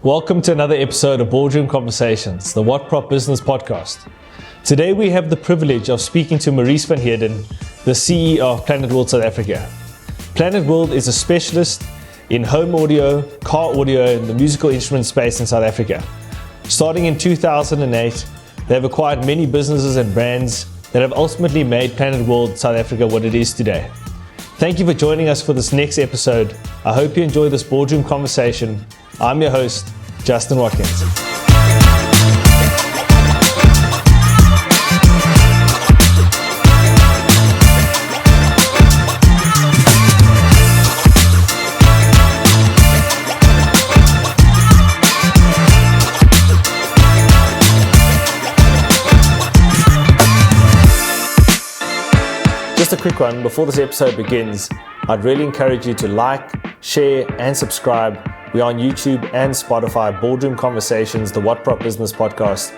Welcome to another episode of Boardroom Conversations, the WATPROP business podcast. Today we have the privilege of speaking to Maurice Van Heerden, the CEO of PLANETWORLD South Africa. PLANETWORLD is a specialist in home audio, car audio, and the musical instrument space in South Africa. Starting in 2008, they have acquired many businesses and brands that have ultimately made PLANETWORLD South Africa what it is today. Thank you for joining us for this next episode. I hope you enjoy this boardroom conversation. I'm your host, Justin Watkins. Just a quick one, before this episode begins, I'd really encourage you to like, share, and subscribe. We are on YouTube and Spotify, Boardroom Conversations, the WATPROP Business Podcast.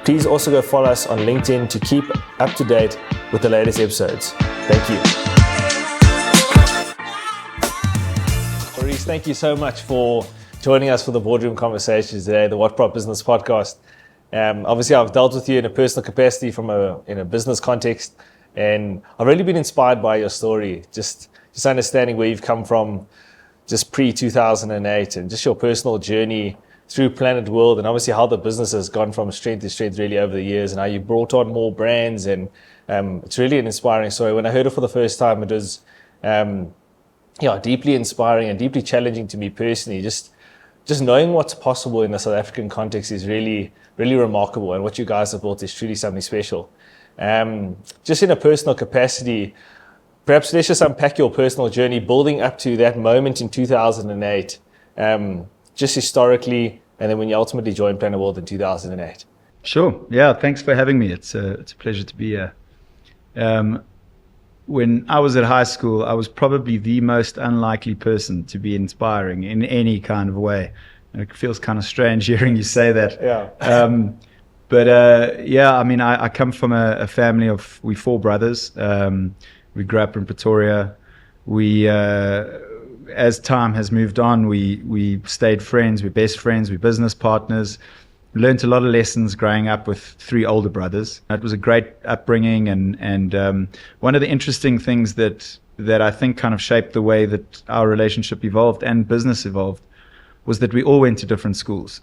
Please also go follow us on LinkedIn to keep up to date with the latest episodes. Thank you. Maurice, thank you so much for joining us for the Boardroom Conversations today, the WATPROP Business Podcast. Obviously, I've dealt with you in a personal capacity in a business context, and I've really been inspired by your story, just understanding where you've come from, just pre-2008, and just your personal journey through PLANETWORLD, and obviously how the business has gone from strength to strength really over the years, and how you brought on more brands, and it's really an inspiring story. When I heard it for the first time, it was deeply inspiring and deeply challenging to me personally. Just knowing what's possible in the South African context is really, really remarkable, and what you guys have built is truly something special. Just in a personal capacity, perhaps let's just unpack your personal journey building up to that moment in 2008, just historically, and then when you ultimately joined PLANETWORLD in 2008. Sure. Yeah, thanks for having me. It's a pleasure to be here. When I was at high school, I was probably the most unlikely person to be inspiring in any kind of way. And it feels kind of strange hearing you say that. Yeah. I come from a family of, we four brothers. We grew up in Pretoria. We, as time has moved on, we stayed friends. We're best friends. We're business partners. We learned a lot of lessons growing up with three older brothers. It was a great upbringing, and one of the interesting things that I think kind of shaped the way that our relationship evolved and business evolved was that we all went to different schools,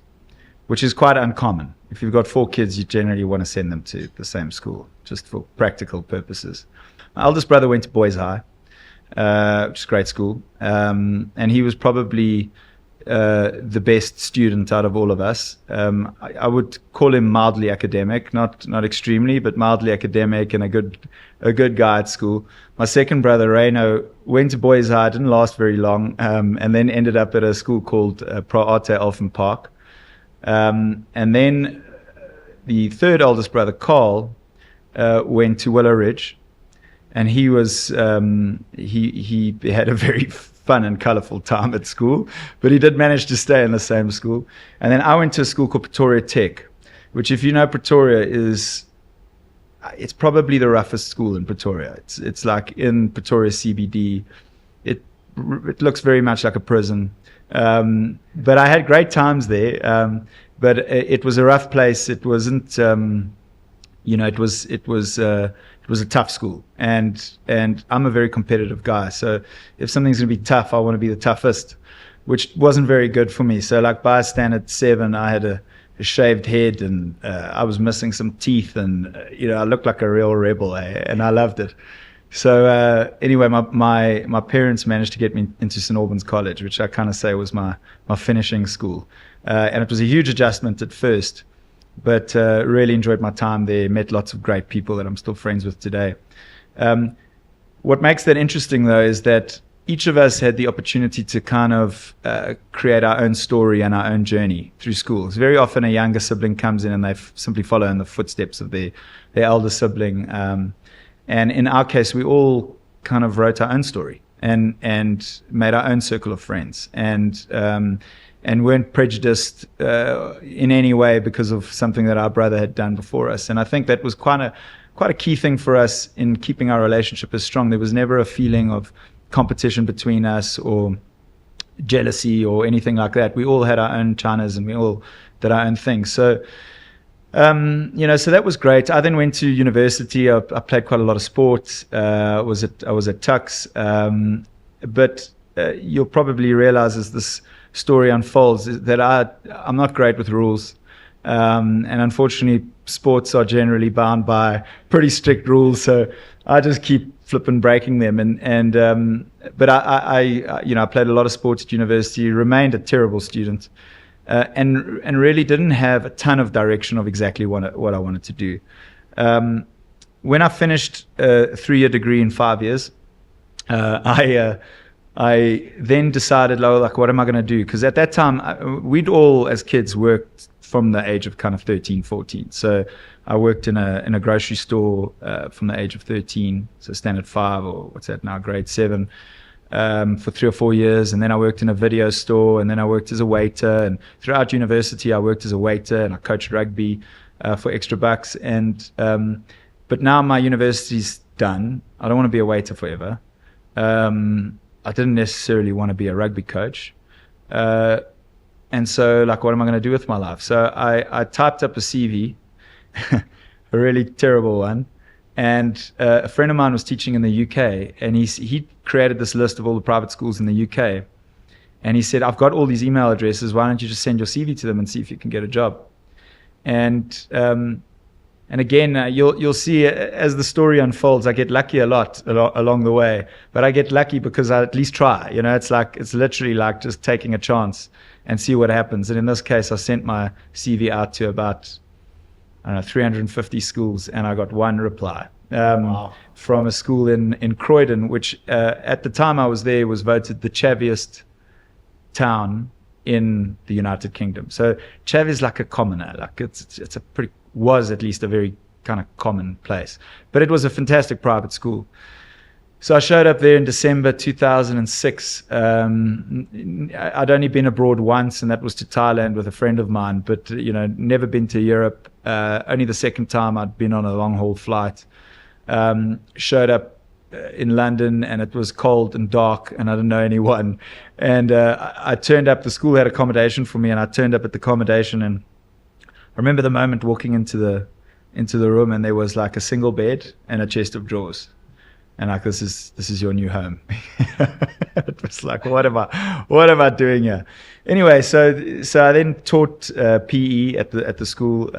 which is quite uncommon. If you've got four kids, you generally want to send them to the same school, just for practical purposes. My eldest brother went to Boys High, which is a great school, and he was probably the best student out of all of us. I would call him mildly academic, not extremely, but mildly academic, and a good guy at school. My second brother, Reno, went to Boys High, didn't last very long, and then ended up at a school called Pro Arte Elfin Park. And then the third oldest brother, Carl, went to Willow Ridge. And he was he had a very fun and colorful time at school, but he did manage to stay in the same school. And then I went to a school called Pretoria Tech, which, if you know Pretoria, it's probably the roughest school in Pretoria. It's like in Pretoria CBD. It looks very much like a prison. But I had great times there. But it was a rough place. It wasn't. It was a tough school, and I'm a very competitive guy. So if something's going to be tough, I want to be the toughest, which wasn't very good for me. So like by standard 7, I had a shaved head, and I was missing some teeth, and I looked like a real rebel, and I loved it. So anyway, my parents managed to get me into St. Albans College, which I kind of say was my finishing school, and it was a huge adjustment at first. But really enjoyed my time there, met lots of great people that I'm still friends with today. What makes that interesting, though, is that each of us had the opportunity to kind of create our own story and our own journey through schools. Very often a younger sibling comes in and they simply follow in the footsteps of their elder sibling. And in our case, we all kind of wrote our own story and made our own circle of friends. And weren't prejudiced in any way because of something that our brother had done before us. And I think that was quite a key thing for us in keeping our relationship as strong. There was never a feeling of competition between us or jealousy or anything like that. We all had our own Chinas and we all did our own thing. So, so that was great. I then went to university. I played quite a lot of sports. I was at Tux. But you'll probably realize as this story unfolds that I'm not great with rules. And unfortunately, sports are generally bound by pretty strict rules. So I just keep flipping breaking them. But I played a lot of sports at university, remained a terrible student, and really didn't have a ton of direction of exactly what I wanted to do. When I finished a 3-year degree in 5 years, I then decided, like, what am I going to do? Because at that time, we'd all, as kids, worked from the age of kind of 13, 14. So I worked in a grocery store from the age of 13, so standard 5 or what's that now, grade 7, for 3 or 4 years. And then I worked in a video store, and then I worked as a waiter. And throughout university, I worked as a waiter, and I coached rugby for extra bucks. But now my university's done. I don't want to be a waiter forever. I didn't necessarily want to be a rugby coach. And so, like, what am I going to do with my life? So I typed up a CV, a really terrible one. And a friend of mine was teaching in the UK, and he created this list of all the private schools in the UK. And he said, I've got all these email addresses. Why don't you just send your CV to them and see if you can get a job? And again, you'll see as the story unfolds, I get lucky a lot along the way. But I get lucky because I at least try. It's literally like just taking a chance and see what happens. And in this case, I sent my CV out to about, 350 schools, and I got one reply from a school in Croydon, which at the time I was there was voted the chaviest town in the United Kingdom. So chav is like a commoner, like it's a pretty, was at least a very kind of common place, but it was a fantastic private school. So I showed up there in December 2006. I'd only been abroad once, and that was to Thailand with a friend of mine, but never been to Europe. Only the second time I'd been on a long haul flight. Showed up in London, and it was cold and dark, and I didn't know anyone. And I turned up. The school had accommodation for me, and I turned up at the accommodation. And I remember the moment walking into the room, and there was like a single bed and a chest of drawers. And like, this is your new home. It was like, what am I doing here? Anyway, so I then taught PE at the school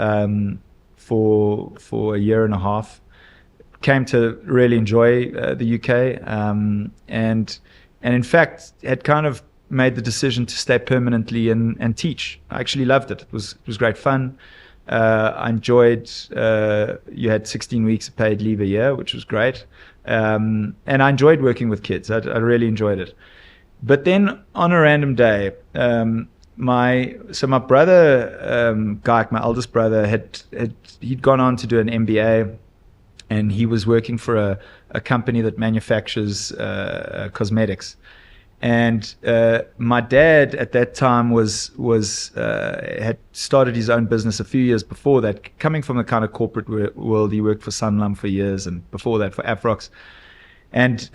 for a year and a half. Came to really enjoy the UK, and in fact had kind of made the decision to stay permanently and teach. I actually loved it. It was great fun. I enjoyed. You had 16 weeks of paid leave a year, which was great. And I enjoyed working with kids. I really enjoyed it. But then on a random day, my brother, Guy, my eldest brother, he'd gone on to do an MBA, and he was working for a company that manufactures cosmetics. And my dad at that time had started his own business a few years before that. Coming from the kind of corporate world, he worked for Sunlum for years, and before that for Afrox. And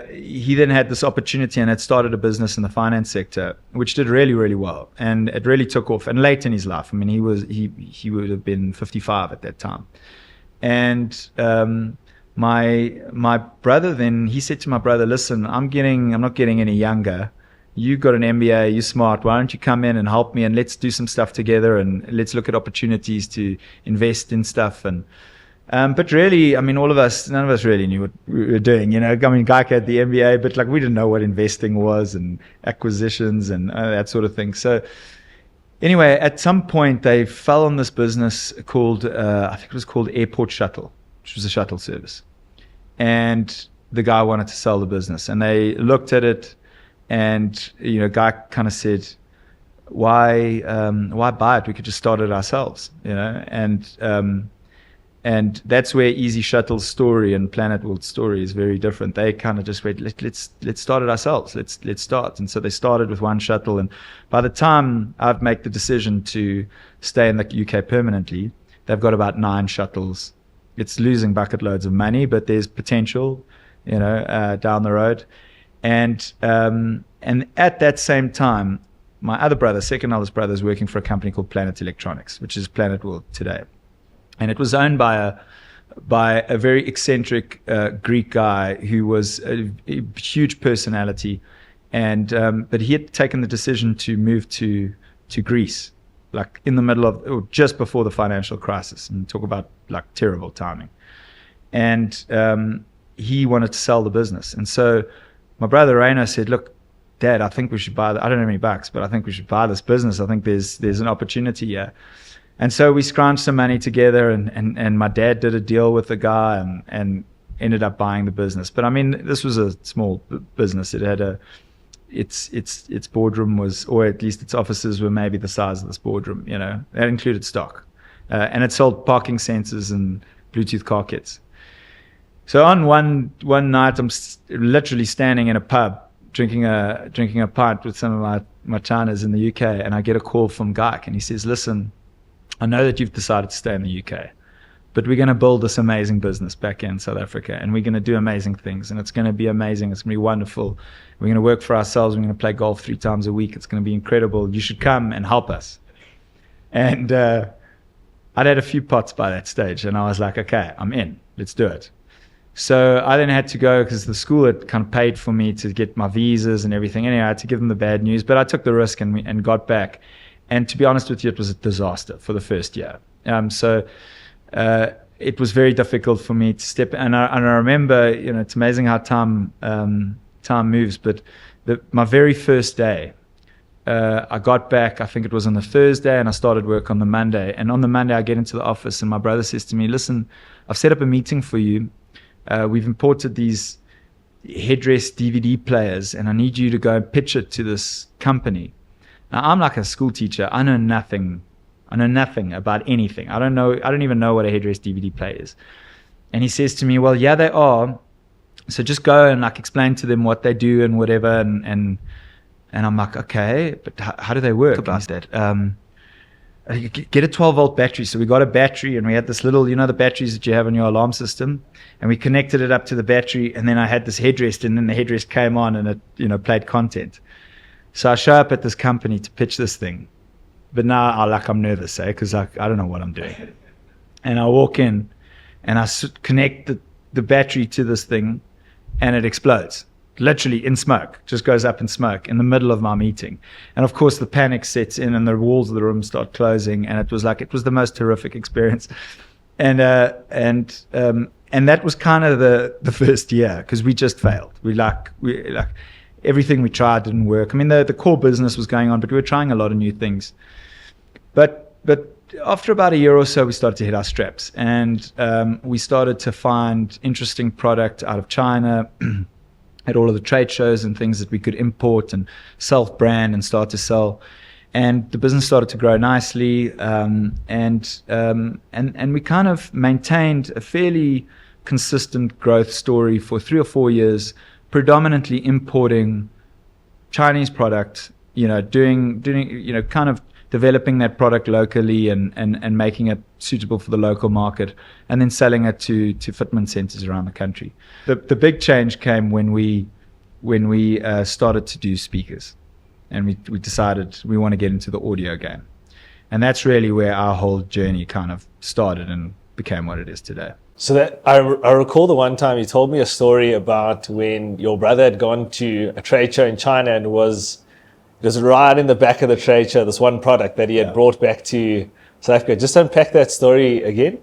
he then had this opportunity and had started a business in the finance sector, which did really, really well, and it really took off. And late in his life, I mean, he would have been 55 at that time. And my brother then, he said to my brother, listen, I'm not getting any younger. You got an MBA, you're smart. Why don't you come in and help me, and let's do some stuff together, and let's look at opportunities to invest in stuff. And but really, I mean, none of us really knew what we were doing. I mean, Guy had the MBA, but like we didn't know what investing was and acquisitions and that sort of thing. So anyway, at some point they fell on this business called, I think it was called Airport Shuttle, which was a shuttle service. And the guy wanted to sell the business, and they looked at it, and Guy kind of said, why buy it? We could just start it ourselves, and that's where Easy Shuttle's story and PlanetWorld's story is very different. They kind of just went, let's start it ourselves. Let's start. And so they started with one shuttle. And by the time I've made the decision to stay in the UK permanently, they've got about 9 shuttles. It's losing bucket loads of money, but there's potential, down the road. And And at that same time, my other brother, second eldest brother, is working for a company called Planet Electronics, which is PlanetWorld today. And it was owned by a very eccentric Greek guy who was a huge personality, and but he had taken the decision to move to Greece, like in the middle of, or just before the financial crisis, and talk about like terrible timing. And he wanted to sell the business, and so my brother Rainer said, "Look, Dad, I think we should buy. I don't have any bucks, but I think we should buy this business. I think there's an opportunity here." And so we scrounged some money together, and my dad did a deal with the guy and ended up buying the business. But I mean, this was a small business. It had its boardroom was, or at least its offices were maybe the size of this boardroom. You know, that included stock, and it sold parking sensors and Bluetooth car kits. So on one night, I'm literally standing in a pub drinking a pint with some of my Chinas in the UK, and I get a call from Gaik, and he says, "Listen, I know that you've decided to stay in the UK, but we're going to build this amazing business back in South Africa, and we're going to do amazing things, and it's going to be amazing. It's going to be wonderful. We're going to work for ourselves. We're going to play golf 3 times a week. It's going to be incredible. You should come and help us." And I'd had a few pots by that stage, and I was like, "Okay, I'm in. Let's do it." So I then had to go, because the school had kind of paid for me to get my visas and everything. Anyway, I had to give them the bad news, but I took the risk and got back. And to be honest with you, it was a disaster for the first year. So it was very difficult for me to step. And I remember, you know, it's amazing how time moves. But my very first day, I got back. I think it was on the Thursday, and I started work on the Monday. And on the Monday, I get into the office, and my brother says to me, "Listen, I've set up a meeting for you. We've imported these headrest DVD players, and I need you to go and pitch it to this company." Now, I'm like a school teacher. I know nothing about anything. I don't even know what a headrest DVD player is. And he says to me, "Well, yeah, they are. So just go and like explain to them what they do and whatever." And I'm like, "Okay, but how do they work?" About that. Get a 12-volt battery. So we got a battery, and we had this little, you know, the batteries that you have in your alarm system, and we connected it up to the battery, and then I had this headrest, and then the headrest came on, and it, you know, played content. So I show up at this company to pitch this thing, but now I'm nervous, because I don't know what I'm doing. And I walk in, and I connect the battery to this thing, and it explodes. Literally in smoke, just goes up in smoke in the middle of my meeting. And of course the panic sets in, and the walls of the room start closing, and it was the most horrific experience. And that was kind of the first year, because we just failed. We everything we tried didn't work. I mean, the core business was going on, but we were trying a lot of new things. But after about a year or so, we started to hit our straps, and we started to find interesting product out of China at all of the trade shows, and things that we could import and self-brand and start to sell. And the business started to grow nicely, and we kind of maintained a fairly consistent growth story for 3 or 4 years, predominantly importing Chinese product, you know, doing you know, kind of developing that product locally and making it suitable for the local market, and then selling it to fitment centers around the country. The big change came when we started to do speakers, and we decided we want to get into the audio game. And that's really where our whole journey kind of started and became what it is today. So that I recall the one time you told me a story about when your brother had gone to a trade show in China, and it was right in the back of the trade show, this one product that he had brought back to South Africa. Just unpack that story again.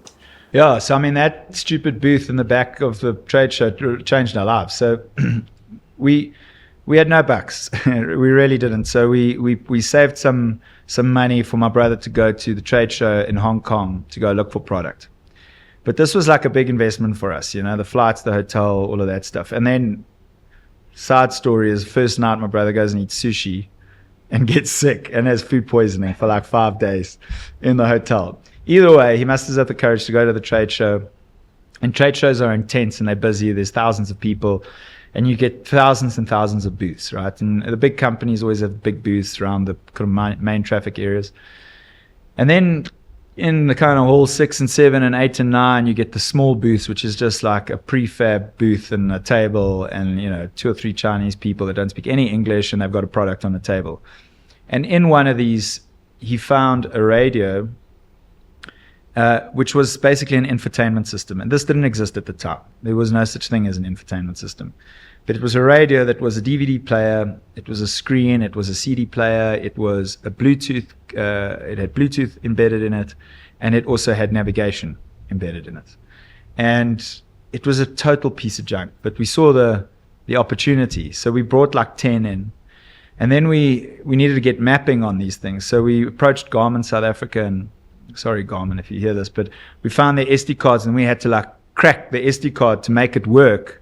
Yeah, so I mean, that stupid booth in the back of the trade show changed our lives. So we had no bucks. We really didn't. So we saved some money for my brother to go to the trade show in Hong Kong to go look for product. But this was like a big investment for us, you know, the flights, the hotel, all of that stuff. And then, side story is, first night my brother goes and eats sushi and gets sick and has food poisoning for like 5 days in the hotel. Either way, he musters up the courage to go to the trade show. And trade shows are intense, and they're busy. There's thousands of people, and you get thousands and thousands of booths, right? And the big companies always have big booths around the kind of main traffic areas. And then in the kind of hall 6 and 7 and 8 and 9, you get the small booths, which is just like a prefab booth and a table and, 2 or 3 Chinese people that don't speak any English and they've got a product on the table. And in one of these, he found a radio, which was basically an infotainment system. And this didn't exist at the time. There was no such thing as an infotainment system. But it was a radio that was a DVD player, it was a screen, it was a CD player, it was a Bluetooth, it had Bluetooth embedded in it, and it also had navigation embedded in it. And it was a total piece of junk, but we saw the opportunity. So we brought like 10 in. And then we needed to get mapping on these things. So we approached Garmin South Africa, and sorry Garmin if you hear this, but we found their SD cards and we had to like crack the SD card to make it work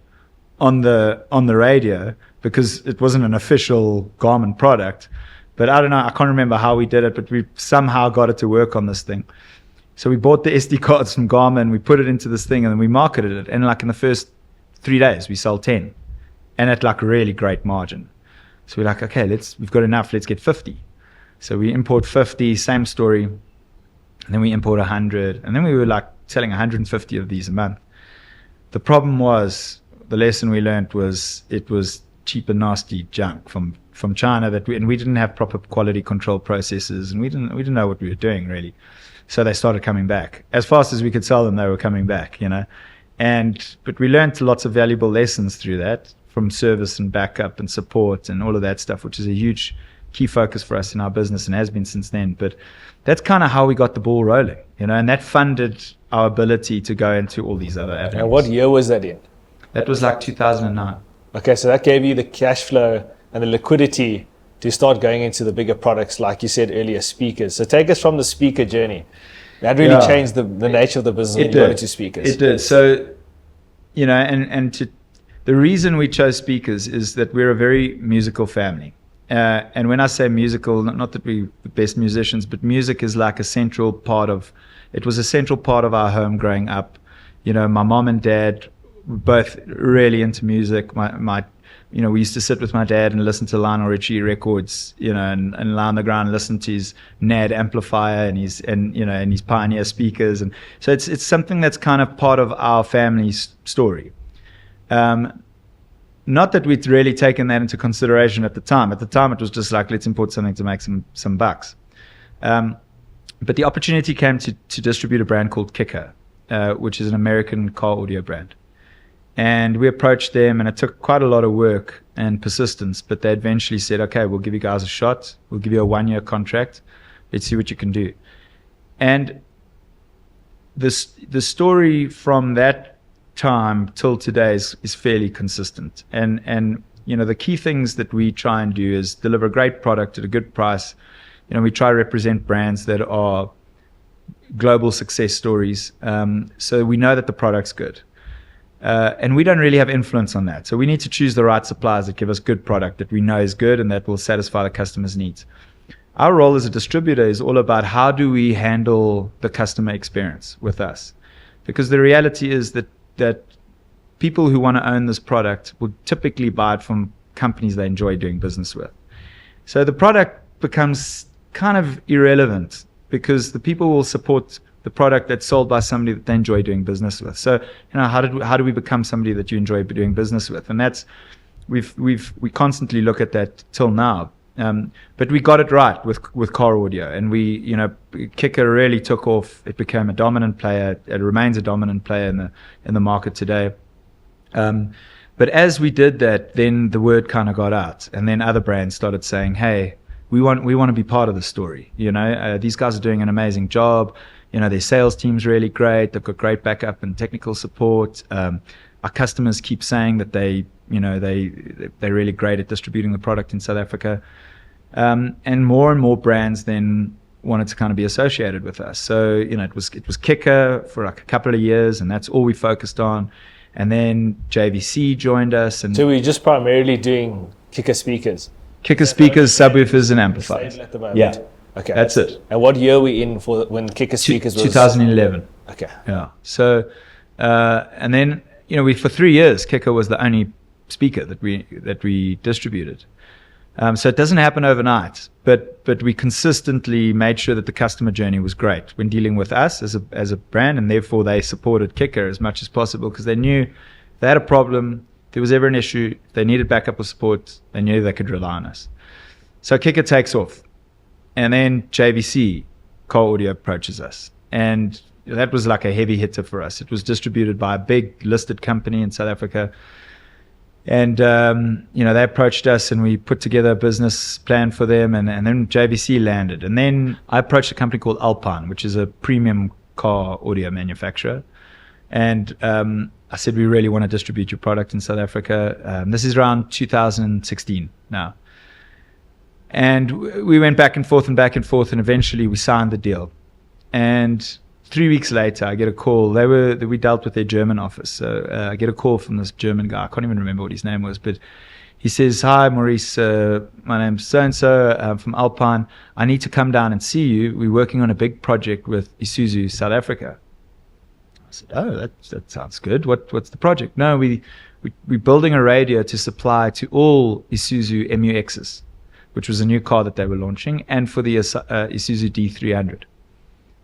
on the radio, because it wasn't an official Garmin product. But I don't know, I can't remember how we did it, but we somehow got it to work on this thing. So we bought the SD cards from Garmin, we put it into this thing, and then we marketed it. And like in the first 3 days, we sold 10, and at like a really great margin. So we're like, okay, we've got enough, let's get 50. So we import 50, same story, and then we import 100, and then we were like selling 150 of these a month. The problem was, the lesson we learned was it was cheap and nasty junk from China and we didn't have proper quality control processes, and we didn't know what we were doing really. So they started coming back as fast as we could sell them. They were coming back, but we learned lots of valuable lessons through that, from service and backup and support and all of that stuff, which is a huge key focus for us in our business and has been since then. But that's kind of how we got the ball rolling, and that funded our ability to go into all these other avenues. And what year was that in? That was like 2009. Okay, so that gave you the cash flow and the liquidity to start going into the bigger products, like you said earlier, speakers. So take us from the speaker journey. That really changed the nature of the business when you got into speakers. It did. So, the reason we chose speakers is that we're a very musical family. And when I say musical, not that we're the best musicians, but music is like a central part of our home growing up. My mom and dad were both really into music. We used to sit with my dad and listen to Lionel Richie records, and lie on the ground and listen to his NAD amplifier and his Pioneer speakers. And so it's something that's kind of part of our family's story. Not that we'd really taken that into consideration at the time. At the time, it was just like, let's import something to make some bucks. But the opportunity came to distribute a brand called Kicker, which is an American car audio brand. And we approached them, and it took quite a lot of work and persistence, but they eventually said, okay, we'll give you guys a shot. We'll give you a 1-year contract. Let's see what you can do. And the story from that time till today is fairly consistent. And the key things that we try and do is deliver a great product at a good price. We try to represent brands that are global success stories. So we know that the product's good. And we don't really have influence on that. So we need to choose the right suppliers that give us good product that we know is good and that will satisfy the customer's needs. Our role as a distributor is all about how do we handle the customer experience with us. Because the reality is that people who want to own this product will typically buy it from companies they enjoy doing business with. So the product becomes kind of irrelevant because the people will support the product that's sold by somebody that they enjoy doing business with. So, how do we become somebody that you enjoy doing business with? And that's we constantly look at that till now. But we got it right with car audio, and Kicker really took off. It became a dominant player. It remains a dominant player in the market today. But as we did that, then the word kind of got out, and then other brands started saying, "Hey, we want to be part of the story. These guys are doing an amazing job. Their sales team's really great. They've got great backup and technical support. Our customers keep saying that they're really great at distributing the product in South Africa." And more brands then wanted to kind of be associated with us. So, it was Kicker for like a couple of years, and that's all we focused on. And then JVC joined us. And so we're just primarily doing Kicker speakers? Kicker speakers, subwoofers, and amplifiers. At the moment. Yeah. Okay. That's it. And what year are we in for when Kicker speakers was? 2011. Okay. Yeah. So, and then, for 3 years, Kicker was the only speaker that we distributed. So it doesn't happen overnight, but we consistently made sure that the customer journey was great when dealing with us as a brand, and therefore they supported Kicker as much as possible because they knew if they had a problem, if there was ever an issue, if they needed backup or support, they knew they could rely on us. So Kicker takes off, and then JVC, Car Audio, approaches us, and that was like a heavy hitter for us. It was distributed by a big listed company in South Africa. And, they approached us and we put together a business plan for them. And then JVC landed. And then I approached a company called Alpine, which is a premium car audio manufacturer. And I said, we really want to distribute your product in South Africa. This is around 2016 now. And we went back and forth, and eventually we signed the deal. And 3 weeks later, I get a call. We dealt with their German office. So I get a call from this German guy. I can't even remember what his name was, but he says, "Hi, Maurice. My name's so-and-so. I'm from Alpine. I need to come down and see you. We're working on a big project with Isuzu South Africa." I said, "Oh, that sounds good. What's the project?" "No, we're building a radio to supply to all Isuzu MUXs, which was a new car that they were launching, and for the Isuzu D300,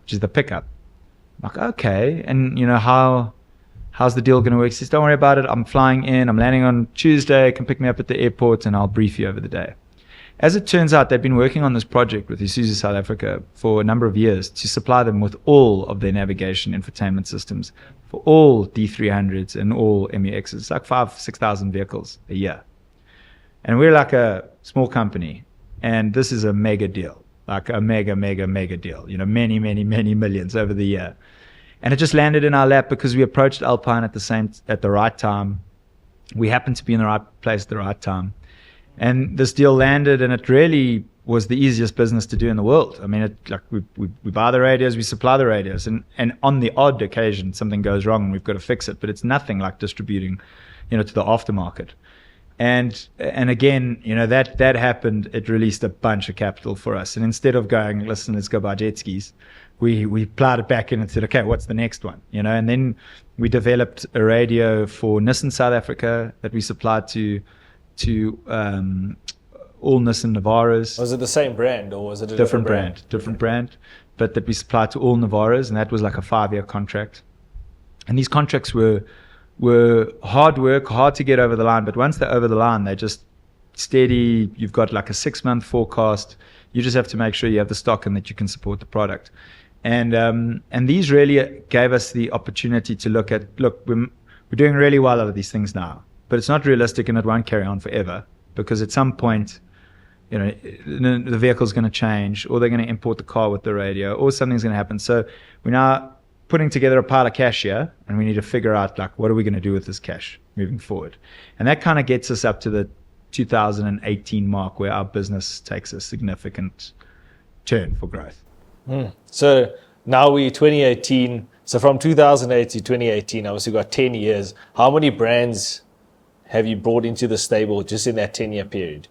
which is the pickup." I'm like, okay, and how's the deal going to work? He says, "Don't worry about it. I'm flying in. I'm landing on Tuesday. Can pick me up at the airport, and I'll brief you over the day." As it turns out, they've been working on this project with Isuzu South Africa for a number of years to supply them with all of their navigation infotainment systems for all D300s and all MUXs. It's like 5,000-6,000 vehicles a year. And we're like a small company, and this is a mega deal. Like a mega deal, many millions over the year. And it just landed in our lap because we approached Alpine at the right time. We happened to be in the right place at the right time. And this deal landed, and it really was the easiest business to do in the world. I mean, we buy the radios, we supply the radios, and on the odd occasion something goes wrong and we've got to fix it, but it's nothing like distributing, to the aftermarket. And again, that happened. It released a bunch of capital for us. And instead of going, "Listen, let's go buy jet skis," we plowed it back in and said, "Okay, what's the next one?" And then we developed a radio for Nissan South Africa that we supplied to all Nissan Navaras. Was it the same brand, or was it a different brand? Different brand, but that we supplied to all Navaras, and that was like a 5-year contract. And these contracts were hard work, hard to get over the line, but once they're over the line, they're just steady. You've got like a 6-month forecast. You just have to make sure you have the stock and that you can support the product. And these really gave us the opportunity to look, we're doing really well out of these things now, but it's not realistic and it won't carry on forever, because at some point, the vehicle's going to change, or they're going to import the car with the radio, or something's going to happen. So we're now putting together a pile of cash here, and we need to figure out what are we going to do with this cash moving forward. And that kind of gets us up to the 2018 mark, where our business takes a significant turn for growth. So now we're 2018. So from 2008 to 2018, obviously we've got 10 years. How many brands have you brought into the stable just in that 10-year period?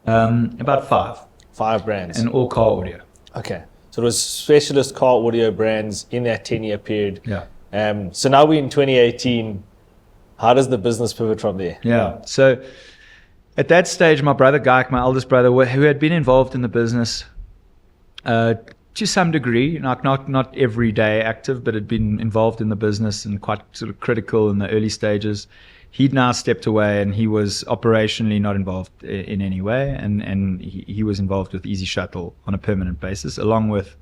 About 5. 5 brands. And all car audio. Okay. So it was specialist car audio brands in that 10-year period. Yeah. So now we're in 2018. How does the business pivot from there? Yeah. So at that stage, my brother Gaik, my eldest brother, who had been involved in the business to some degree, not every day active, but had been involved in the business and quite sort of critical in the early stages. He'd now stepped away, and he was operationally not involved in any way, and he was involved with Easy Shuttle on a permanent basis, along with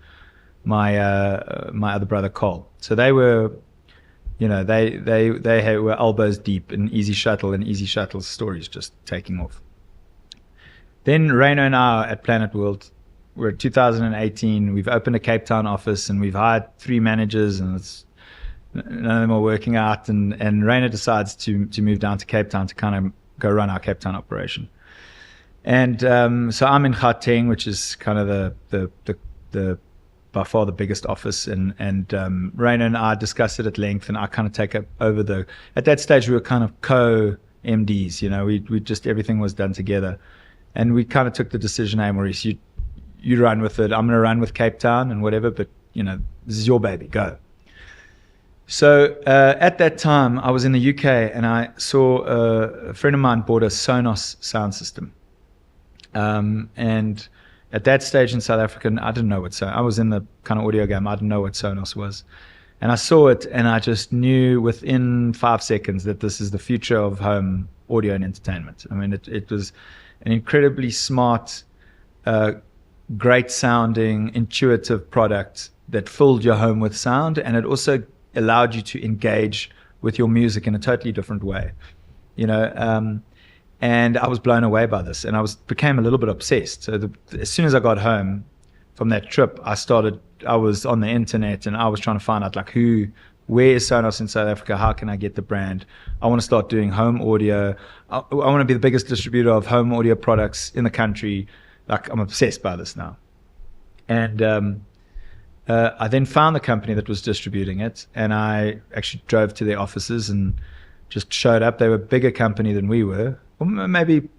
my other brother Cole. So they were, they were elbows deep in Easy Shuttle, and Easy Shuttle's stories just taking off. Then Reino and I at Planet World, we're at 2018. We've opened a Cape Town office, and we've hired 3 managers, and none of them are working out. And Reino decides to move down to Cape Town to kind of go run our Cape Town operation. And so I'm in Gauteng, which is kind of the by far the biggest office. And Reino and I discussed it at length, and I kind of take over at that stage we were kind of co-MDs. We just, everything was done together. And we kind of took the decision, "Hey, Maurice, you run with it. I'm going to run with Cape Town and whatever, but this is your baby, go." So at that time, I was in the UK, and I saw a friend of mine bought a Sonos sound system. And at that stage in South Africa, I didn't know what Sonos. I was in the kind of audio game. I didn't know what Sonos was. And I saw it, and I just knew within 5 seconds that this is the future of home audio and entertainment. I mean, it was an incredibly smart, great sounding, intuitive product that filled your home with sound, and it also allowed you to engage with your music in a totally different way, you know. And I was blown away by this, and became a little bit obsessed. So as soon as I got home from that trip, I was on the internet, and I was trying to find out like where is Sonos in South Africa? How can I get the brand? I want to start doing home audio. I want to be the biggest distributor of home audio products in the country. Like, I'm obsessed by this now. And I then found the company that was distributing it, and I actually drove to their offices and just showed up. They were a bigger company than we were, or maybe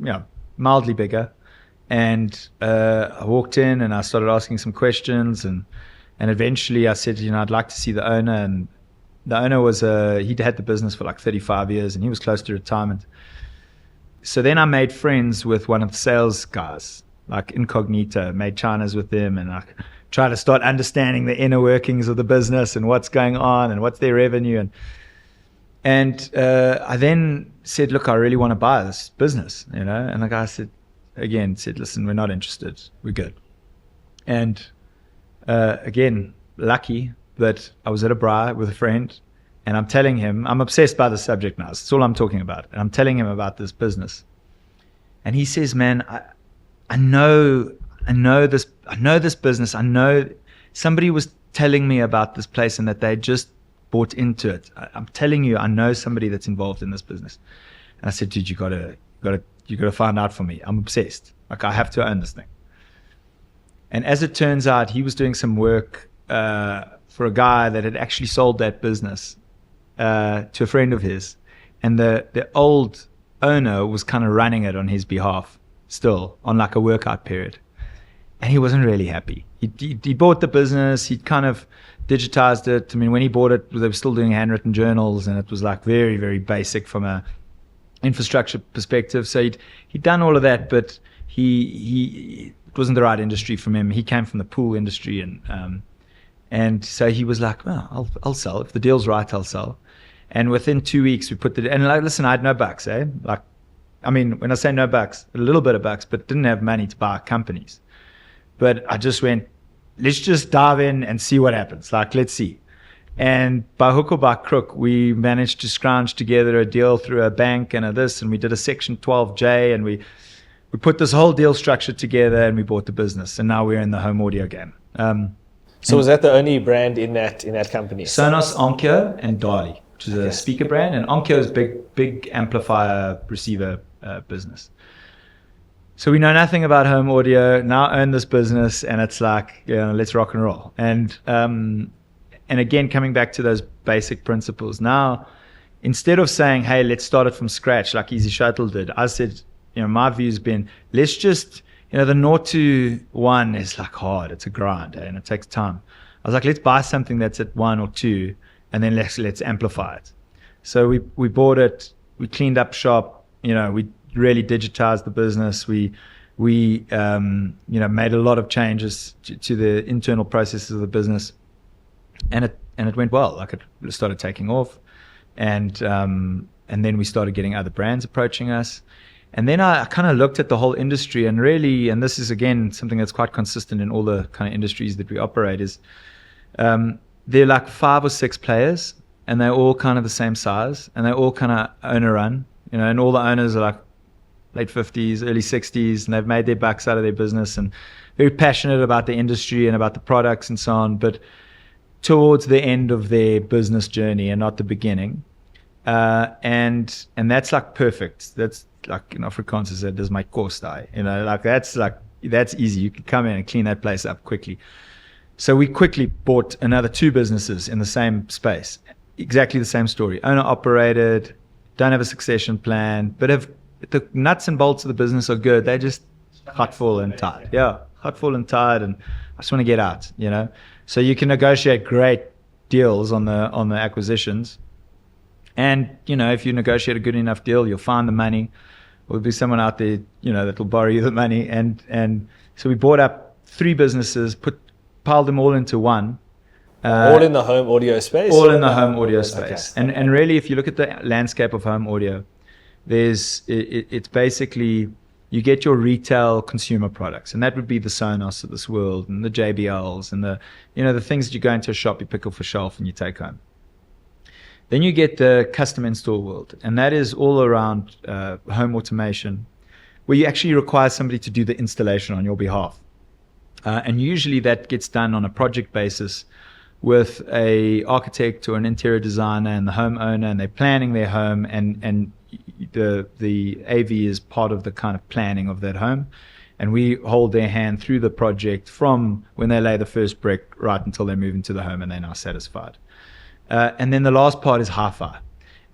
mildly bigger. And I walked in and I started asking some questions, and eventually I said, I'd like to see the owner. And the owner was he'd had the business for like 35 years, and he was close to retirement. So then I made friends with one of the sales guys, like incognito, made Chinas with them, and I try to start understanding the inner workings of the business and what's going on and what's their revenue. And I then said, look, I really want to buy this business, and the guy said, listen, we're not interested, we're good. And again, lucky that I was at a braai with a friend, and I'm telling him, I'm obsessed by the subject now, it's all I'm talking about, and I'm telling him about this business. And he says, man, I know this business. I know somebody was telling me about this place and that they just bought into it. I'm telling you, I know somebody that's involved in this business. And I said, dude, you gotta find out for me. I'm obsessed. Like, I have to own this thing. And as it turns out, he was doing some work for a guy that had actually sold that business to a friend of his, and the old owner was kind of running it on his behalf still on like a workout period. And he wasn't really happy. He bought the business. He'd kind of digitized it. I mean, when he bought it, they were still doing handwritten journals, and it was like very, very basic from a infrastructure perspective. So he'd done all of that, but it wasn't the right industry for him. He came from the pool industry, and so he was like, well, I'll sell. If the deal's right, I'll sell. And within 2 weeks, we put and like, listen, I had no bucks, Like, I mean, when I say no bucks, a little bit of bucks, but didn't have money to buy companies. But I just went, let's just dive in and see what happens. Like, let's see. And by hook or by crook, we managed to scrounge together a deal through a bank and and we did a Section 12J, and we put this whole deal structure together, and we bought the business. And now we're in the home audio game. So was that the only brand in that company? Sonos, Onkyo, and Dali, which is a speaker brand. And Onkyo is big amplifier receiver business. So we know nothing about home audio, now own this business, and it's like, let's rock and roll. And again, coming back to those basic principles, now, instead of saying, hey, let's start it from scratch like Easy Shuttle did, I said, my view's been, let's just, the 0 to 1 is like hard, it's a grind, and it takes time. I was like, let's buy something that's at 1 or 2, and then let's amplify it. So we bought it, we cleaned up shop, we really digitized the business. We made a lot of changes to the internal processes of the business, and it went well. Like, it started taking off, and then we started getting other brands approaching us. And then I kind of looked at the whole industry, and really, and this is again something that's quite consistent in all the kind of industries that we operate, is there are like 5 or 6 players, and they're all kind of the same size, and they're all kind of owner run, and all the owners are like late 50s, early 60s, and they've made their bucks out of their business and very passionate about the industry and about the products and so on, but towards the end of their business journey and not the beginning. And that's like perfect. That's like, in Afrikaans is, "Dis my kos daai." That's easy. You can come in and clean that place up quickly. So we quickly bought another 2 businesses in the same space. Exactly the same story. Owner operated, don't have a succession plan, but have the nuts and bolts of the business are good. They're just hot, full, and tired. Yeah, hot, full, and tired, and I just want to get out, So you can negotiate great deals on the acquisitions, and if you negotiate a good enough deal, you'll find the money there'll be someone out there, that will borrow you the money. And so we bought up 3 businesses, piled them all into one. All in the home audio space? All in the home audio space. Okay. And really, if you look at the landscape of home audio, it's basically, you get your retail consumer products, and that would be the Sonos of this world, and the JBLs, and the things that you go into a shop, you pick off a shelf and you take home. Then you get the custom install world, and that is all around home automation, where you actually require somebody to do the installation on your behalf. And usually that gets done on a project basis with a architect or an interior designer and the homeowner, and they're planning their home, and the AV is part of the kind of planning of that home, and we hold their hand through the project from when they lay the first brick right until they move into the home and they're now satisfied. And then the last part is hi-fi,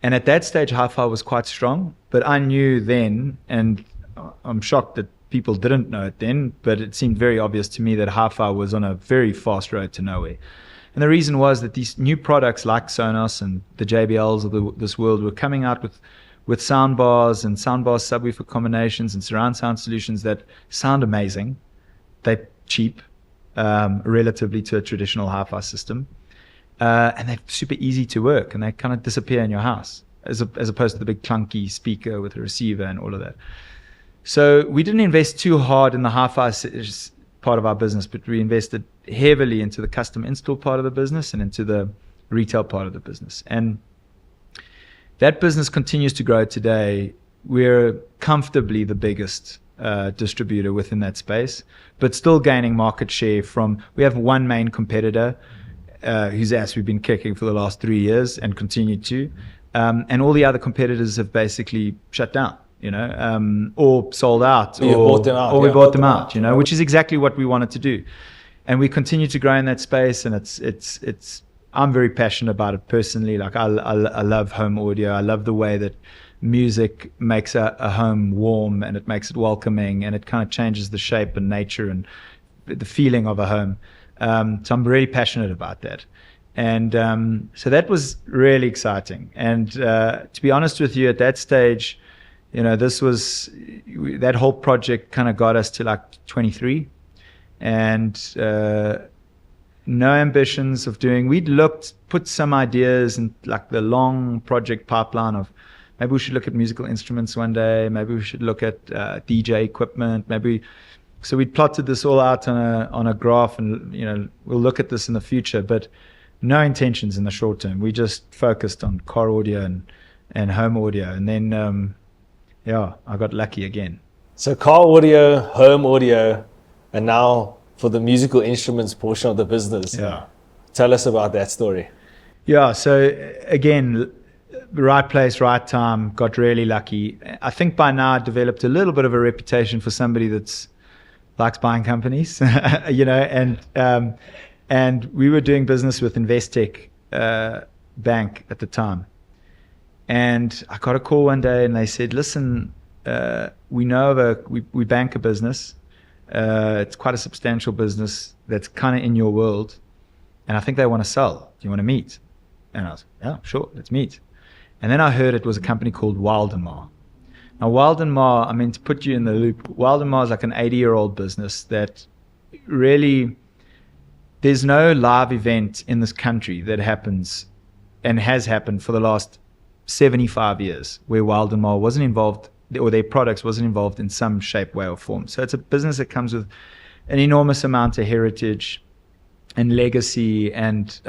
and at that stage hi-fi was quite strong, but I knew then, and I'm shocked that people didn't know it then, but it seemed very obvious to me that hi-fi was on a very fast road to nowhere. And the reason was that these new products like Sonos and the JBLs of this world were coming out with soundbars and soundbar subwoofer combinations and surround sound solutions that sound amazing. They're cheap, relatively to a traditional hi-fi system. And they're super easy to work, and they kind of disappear in your house, as opposed to the big clunky speaker with a receiver and all of that. So we didn't invest too hard in the hi-fi part of our business, but we invested heavily into the custom install part of the business and into the retail part of the business. And that business continues to grow today. We're comfortably the biggest distributor within that space, but still gaining market share we have one main competitor whose ass we've been kicking for the last 3 years and continue to. And all the other competitors have basically shut down. Or sold out, or bought them out, we bought them out, which is exactly what we wanted to do. And we continue to grow in that space, and it's I'm very passionate about it personally. Like I love home audio. I love the way that music makes a home warm, and it makes it welcoming, and it kind of changes the shape and nature and the feeling of a home. So I'm really passionate about that. And so that was really exciting. And to be honest with you, at that stage, that whole project kind of got us to like 23, and no ambitions of doing. We'd put some ideas in like the long project pipeline of maybe we should look at musical instruments one day, maybe we should look at DJ equipment, so we'd plotted this all out on a graph, and we'll look at this in the future, but no intentions in the short term. We just focused on car audio and home audio, and then I got lucky again. So car audio, home audio, and now for the musical instruments portion of the business. Yeah. Tell us about that story. Yeah, so again, right place, right time, got really lucky. I think by now I developed a little bit of a reputation for somebody that's likes buying companies, and we were doing business with Investec Bank at the time. And I got a call one day, and they said, "Listen, we know we bank a business. It's quite a substantial business that's kind of in your world, and I think they want to sell. Do you want to meet?" And I was, "Yeah, sure, let's meet." And then I heard it was a company called Wild & Maar. Now, Wild & Maar, I mean, to put you in the loop, Wild & Maar is like an 80-year-old business that really, there's no live event in this country that happens and has happened for the last 75 years where Wild & Maar wasn't involved, or their products wasn't involved in some shape, way, or form. So it's a business that comes with an enormous amount of heritage and legacy. And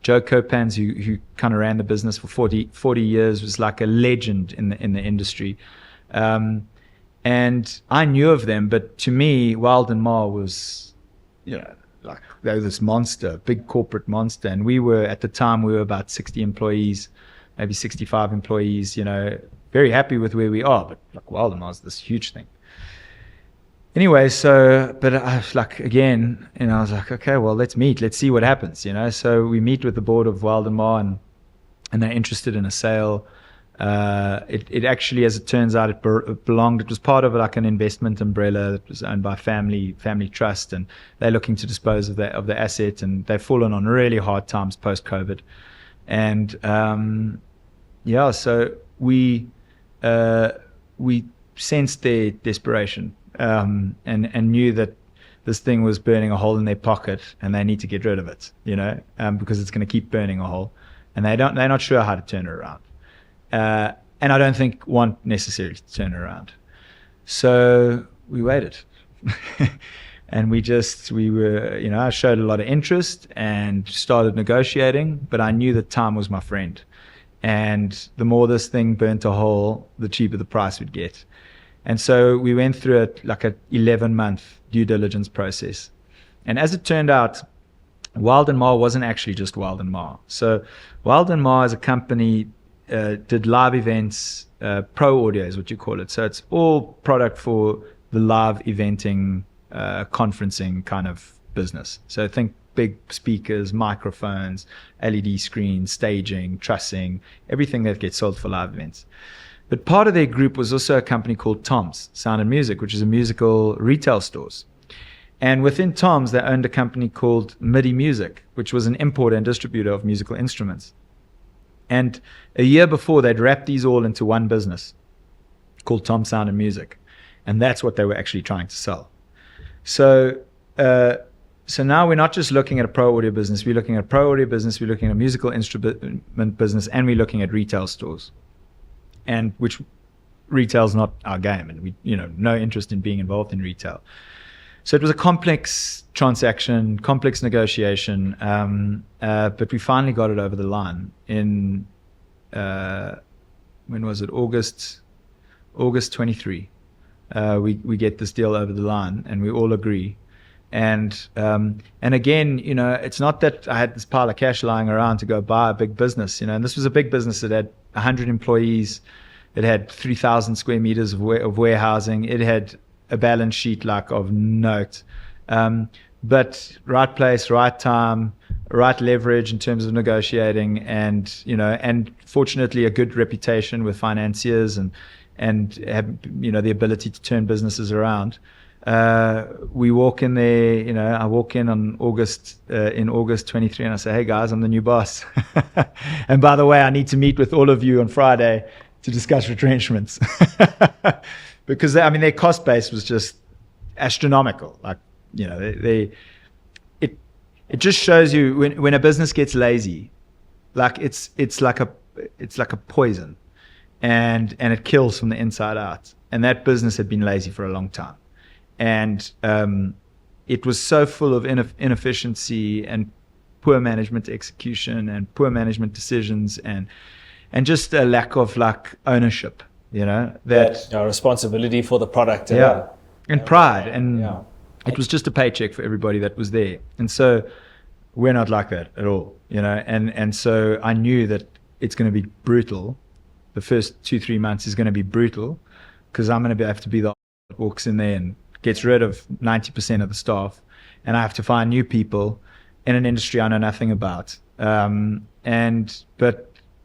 Joe Copans, who kind of ran the business for 40 years, was like a legend in the industry. And I knew of them, but to me, Wild & Maar was, like they were this monster, big corporate monster. And at the time, we were about 60 employees, maybe 65 employees, very happy with where we are, but like Wild & Maar is this huge thing. Anyway, but I was like, again, I was like, okay, well, let's meet, let's see what happens, So we meet with the board of Wild & Maar, and they're interested in a sale. It actually, as it turns out, it was part of like an investment umbrella that was owned by family trust, and they're looking to dispose of the asset, and they've fallen on really hard times post-COVID. And so we sensed their desperation, and knew that this thing was burning a hole in their pocket and they need to get rid of it, because it's going to keep burning a hole, and they're not sure how to turn it around. And I don't think want necessarily to turn it around. So we waited. And I showed a lot of interest and started negotiating, but I knew that time was my friend. And the more this thing burnt a hole, the cheaper the price would get. And so we went through like a 11-month due diligence process. And as it turned out, Wild & Ma wasn't actually just Wild & Ma. So Wild & Ma as a company did live events, pro audio is what you call it. So it's all product for the live eventing, conferencing kind of business. So think big speakers, microphones, LED screens, staging, trussing, everything that gets sold for live events. But part of their group was also a company called Tom's Sound and Music, which is a musical retail stores. And within Tom's, they owned a company called MIDI Music, which was an importer and distributor of musical instruments. And a year before, they'd wrapped these all into one business called Tom Sound and Music. And that's what they were actually trying to sell. So now we're not just looking at a pro audio business. We're looking at a pro audio business. We're looking at a musical instrument business, and we're looking at retail stores. And which retail's not our game, and we, no interest in being involved in retail. So it was a complex transaction, complex negotiation, but we finally got it over the line in when was it? August 23. We get this deal over the line, and we all agree. And again, it's not that I had this pile of cash lying around to go buy a big business, and this was a big business that had 100 employees. It had 3,000 square meters of warehousing. It had a balance sheet of note. But right place, right time, right leverage in terms of negotiating, and fortunately a good reputation with financiers and have, the ability to turn businesses around. We walk in there, I walk in on August 23, and I say, hey guys, I'm the new boss. And by the way, I need to meet with all of you on Friday to discuss retrenchments. Because their cost base was just astronomical. It just shows you when a business gets lazy, it's like a poison, and it kills from the inside out. And that business had been lazy for a long time. And it was so full of inefficiency and poor management execution and poor management decisions and just a lack of ownership, that responsibility for the product. And pride. And it was just a paycheck for everybody that was there. And so we're not like that at all, and so I knew that it's going to be brutal. The first 2-3 months is going to be brutal, because I'm going to have to be the that walks in there and gets rid of 90% of the staff, and I have to find new people in an industry I know nothing about. But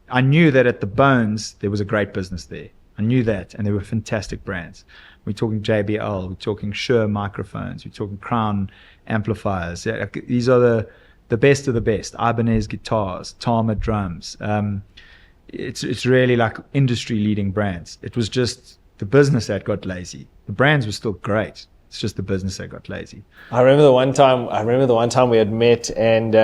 I knew that at the bones there was a great business there. I knew that, and there were fantastic brands. We're talking JBL, we're talking Shure microphones, we're talking Crown amplifiers. These are the best of the best. Ibanez guitars, Tama drums. It's really like industry-leading brands. It was just the business that got lazy. The brands were still great. It's just the business that got lazy. I remember the one time we had met, and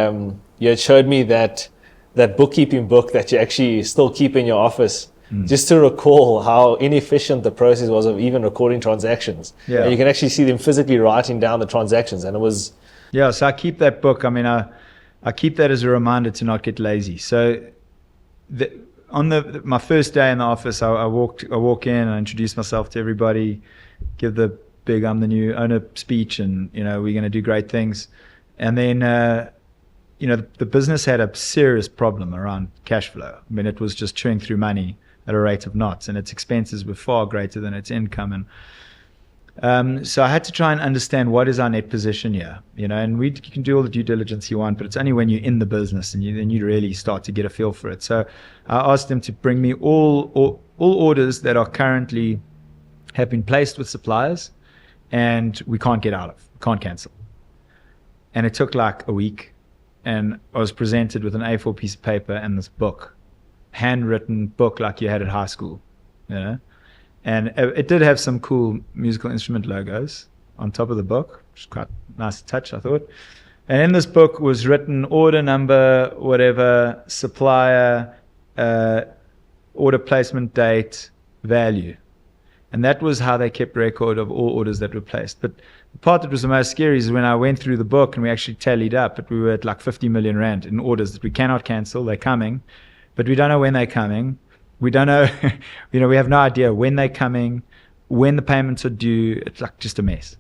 you had showed me that bookkeeping book that you actually still keep in your office, just to recall how inefficient the process was of even recording transactions. Yeah. And you can actually see them physically writing down the transactions, and it was... Yeah, so I keep that book. I keep that as a reminder to not get lazy. So on my first day in the office, I walk in, I introduce myself to everybody, give the big I'm the new owner speech, and we're going to do great things. And then the business had a serious problem around cash flow. It was just chewing through money at a rate of knots, and its expenses were far greater than its income. And so I had to try and understand what is our net position here, and you can do all the due diligence you want, but it's only when you're in the business and then you really start to get a feel for it. So I asked them to bring me all orders that are currently have been placed with suppliers and we can't get out of, can't cancel. And it took like a week, and I was presented with an A4 piece of paper and this book, handwritten book like you had at high school, And it did have some cool musical instrument logos on top of the book, which is quite nice to touch, I thought. And in this book was written order number, whatever, supplier, order placement date, value. And that was how they kept record of all orders that were placed. But the part that was the most scary is when I went through the book and we actually tallied up, but we were at like 50 million rand in orders that we cannot cancel. They're coming, but we don't know when they're coming. We don't know, we have no idea when they're coming, when the payments are due. It's like just a mess.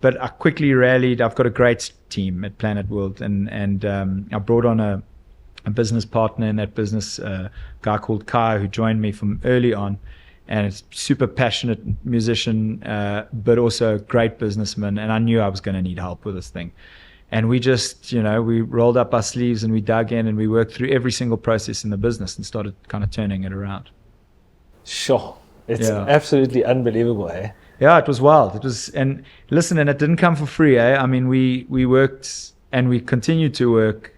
But I quickly rallied. I've got a great team at Planet World, and I brought on a business partner in that business, a guy called Kai, who joined me from early on, and it's super passionate musician, but also a great businessman. And I knew I was going to need help with this thing. And we just, we rolled up our sleeves and we dug in and we worked through every single process in the business and started kind of turning it around. Sure. It's absolutely unbelievable, eh? Yeah, it was wild. And listen, and it didn't come for free, eh? I mean, we worked and we continued to work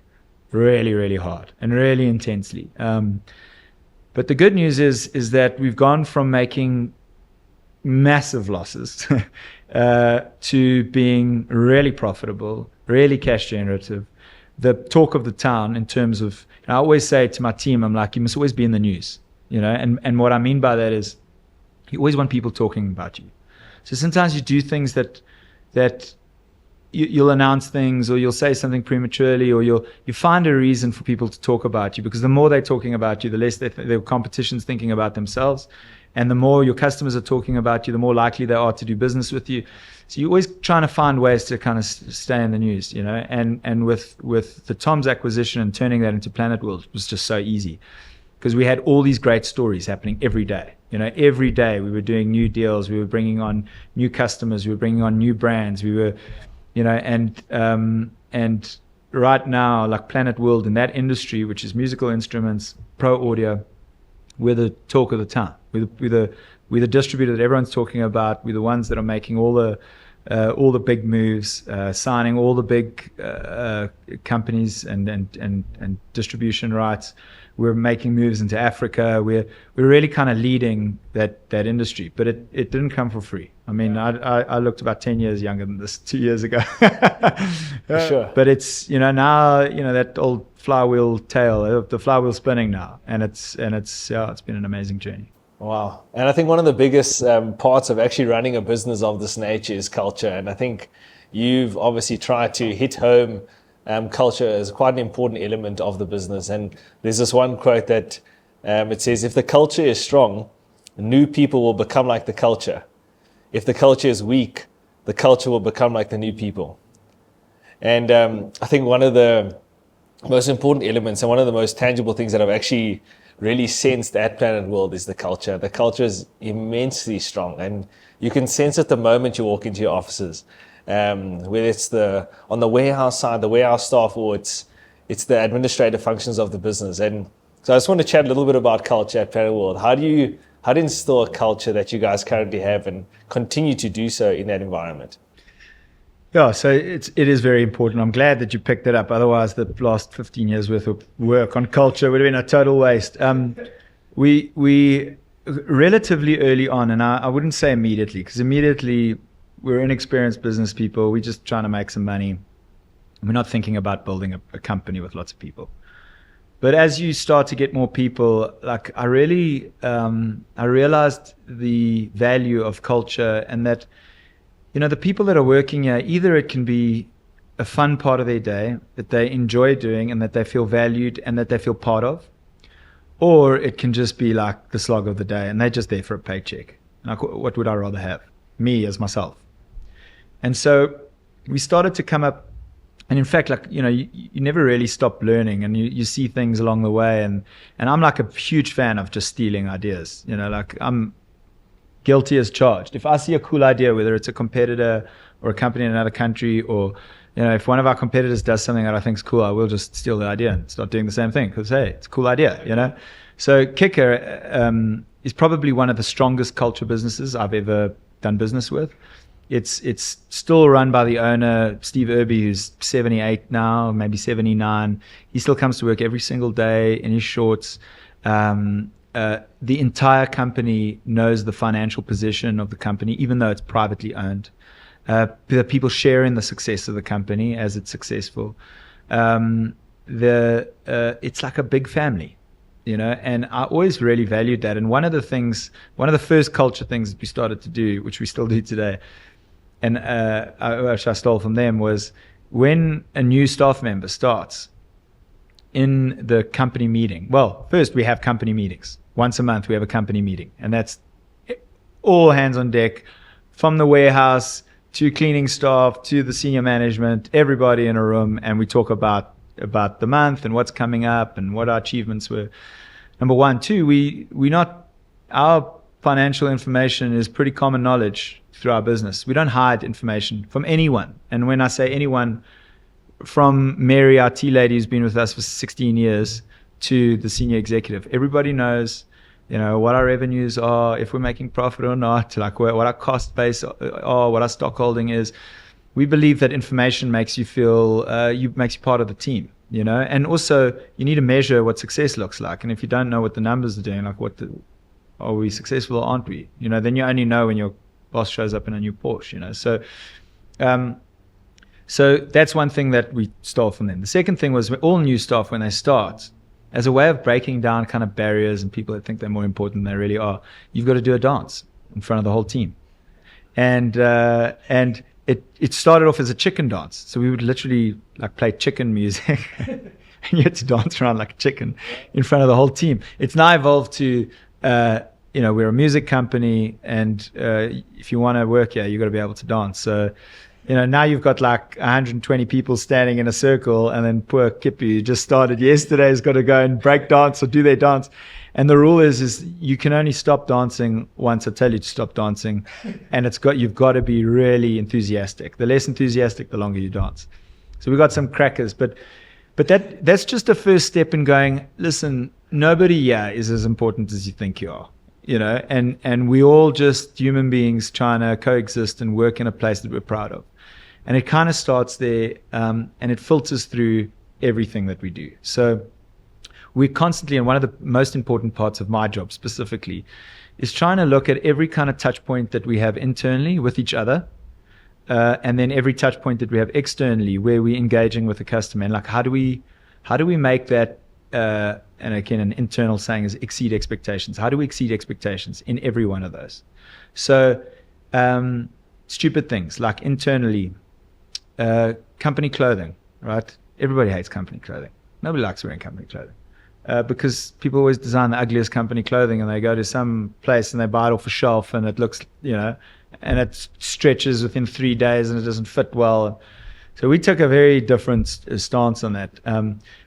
really, really hard and really intensely. But the good news is that we've gone from making massive losses to being really profitable, really cash generative, the talk of the town in terms of, I always say to my team, I'm like, you must always be in the news, and what I mean by that is you always want people talking about you. So sometimes you do things that you'll announce things, or you'll say something prematurely, or you find a reason for people to talk about you, because the more they're talking about you, the less their competition's thinking about themselves. And the more your customers are talking about you, the more likely they are to do business with you. So you're always trying to find ways to kind of stay in the news, and with the Tom's acquisition and turning that into Planet World, it was just so easy, because we had all these great stories happening every day. Every day we were doing new deals, we were bringing on new customers, we were bringing on new brands, we were, and right now, like Planet World in that industry, which is musical instruments, pro audio, we're the talk of the town. We're the distributor that everyone's talking about. We're the ones that are making all the big moves, signing all the big companies and distribution rights. We're making moves into Africa. We're really kind of leading that industry, but it didn't come for free. I mean, I looked about 10 years younger than this 2 years ago. For sure. But it's now that old flywheel tale, the flywheel's spinning now, and it's been an amazing journey. Wow. And I think one of the biggest parts of actually running a business of this nature is culture. And I think you've obviously tried to hit home culture as quite an important element of the business. And there's this one quote that it says, if the culture is strong, new people will become like the culture. If the culture is weak, the culture will become like the new people. And I think one of the most important elements and one of the most tangible things that I've actually really sensed at Planet World is the culture. The culture is immensely strong, and you can sense it the moment you walk into your offices. Whether it's on the warehouse side, the warehouse staff, or it's the administrative functions of the business. And so I just want to chat a little bit about culture at Planet World. How do you instill a culture that you guys currently have and continue to do so in that environment? Yeah, so it is very important. I'm glad that you picked it up. Otherwise, the last 15 years worth of work on culture would have been a total waste. We relatively early on, and I wouldn't say immediately, because immediately we're inexperienced business people. We're just trying to make some money. We're not thinking about building a company with lots of people. But as you start to get more people, like I realized the value of culture, and that the people that are working here, either it can be a fun part of their day that they enjoy doing and that they feel valued and that they feel part of, or it can just be like the slog of the day and they're just there for a paycheck. Like, what would I rather have? Me as myself. And so we started to come up, and in fact, like, you never really stop learning, and you see things along the way. And I'm like a huge fan of just stealing ideas, like I'm guilty as charged. If I see a cool idea, whether it's a competitor or a company in another country, or if one of our competitors does something that I think is cool, I will just steal the idea and start doing the same thing, because hey, it's a cool idea. So Kicker is probably one of the strongest culture businesses I've ever done business with. It's still run by the owner, Steve Irby, who's 78 now, maybe 79. He still comes to work every single day in his shorts. the entire company knows the financial position of the company, even though it's privately owned. The people share in the success of the company as it's successful. It's like a big family, and I always really valued that. And one of the first culture things that we started to do, which we still do today, and which I stole from them, was when a new staff member starts in the company meeting. Well, first we have company meetings. Once a month we have a company meeting, and that's all hands on deck, from the warehouse to cleaning staff to the senior management, everybody in a room, and we talk about the month and what's coming up and what our achievements were. Number one. Two, our financial information is pretty common knowledge through our business. We don't hide information from anyone. And when I say anyone, from Mary, our tea lady who's been with us for 16 years, to the senior executive, everybody knows, what our revenues are, if we're making profit or not, like what our cost base are, what our stock holding is. We believe that information makes you feel, makes you part of the team, and also you need to measure what success looks like. And if you don't know what the numbers are doing, like are we successful or aren't we? Then you only know when your boss shows up in a new Porsche, So that's one thing that we stole from them. The second thing was all new staff, when they start, as a way of breaking down kind of barriers and people that think they're more important than they really are, you've got to do a dance in front of the whole team. And it started off as a chicken dance. So we would literally like play chicken music and you had to dance around like a chicken in front of the whole team. It's now evolved to, we're a music company, and if you want to work here, you've got to be able to dance. So, now you've got like 120 people standing in a circle, and then poor Kippy, who just started yesterday, has got to go and break dance or do their dance. And the rule is you can only stop dancing once I tell you to stop dancing, and you've got to be really enthusiastic. The less enthusiastic, the longer you dance. So we got some crackers, but that's just a first step in going, listen, nobody here is as important as you think you are. And we all just human beings trying to coexist and work in a place that we're proud of. And it kind of starts there, and it filters through everything that we do. So we're constantly, and one of the most important parts of my job specifically, is trying to look at every kind of touch point that we have internally with each other, and then every touch point that we have externally where we're engaging with the customer. And like, how do we make that, and again, an internal saying is exceed expectations. How do we exceed expectations in every one of those? So stupid things like internally, company clothing, right? Everybody hates company clothing. Nobody likes wearing company clothing, because people always design the ugliest company clothing, and they go to some place and they buy it off a shelf, and it looks, and it stretches within 3 days and it doesn't fit well. So we took a very different stance on that.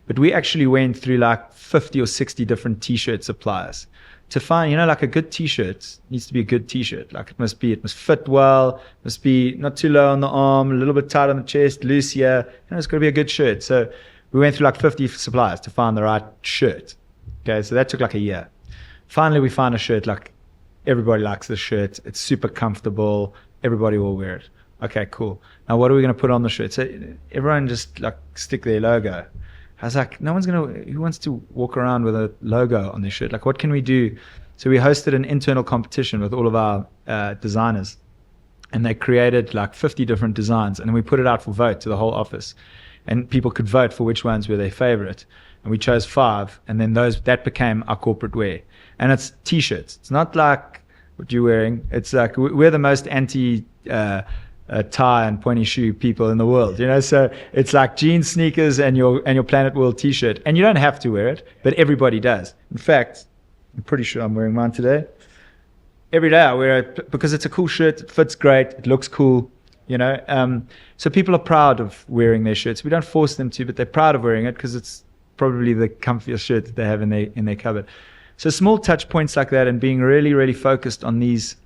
But we actually went through like 50 or 60 different t-shirt suppliers to find, like a good t-shirt needs to be a good t-shirt. Like it must fit well, must be not too low on the arm, a little bit tight on the chest, loose here. It's got to be a good shirt. So we went through like 50 suppliers to find the right shirt. Okay, so that took like a year. Finally, we found a shirt like everybody likes the shirt. It's super comfortable. Everybody will wear it. Okay, cool. Now what are we going to put on the shirt? So everyone just like stick their logo. I was like, who wants to walk around with a logo on their shirt? Like, what can we do? So we hosted an internal competition with all of our designers, and they created like 50 different designs, and then we put it out for vote to the whole office, and people could vote for which ones were their favorite. And we chose 5, and then that became our corporate wear. And it's t-shirts. It's not like what you're wearing. It's like we're the most anti tie and pointy shoe people in the world, so it's like jeans, sneakers, and your Planet World t-shirt, and you don't have to wear it, but everybody does. In fact, I'm pretty sure I'm wearing mine today. Every day I wear it because it's a cool shirt, it fits great, it looks cool, so people are proud of wearing their shirts. We don't force them to, but they're proud of wearing it because it's probably the comfiest shirt that they have in their cupboard. So small touch points like that, and being really, really focused on these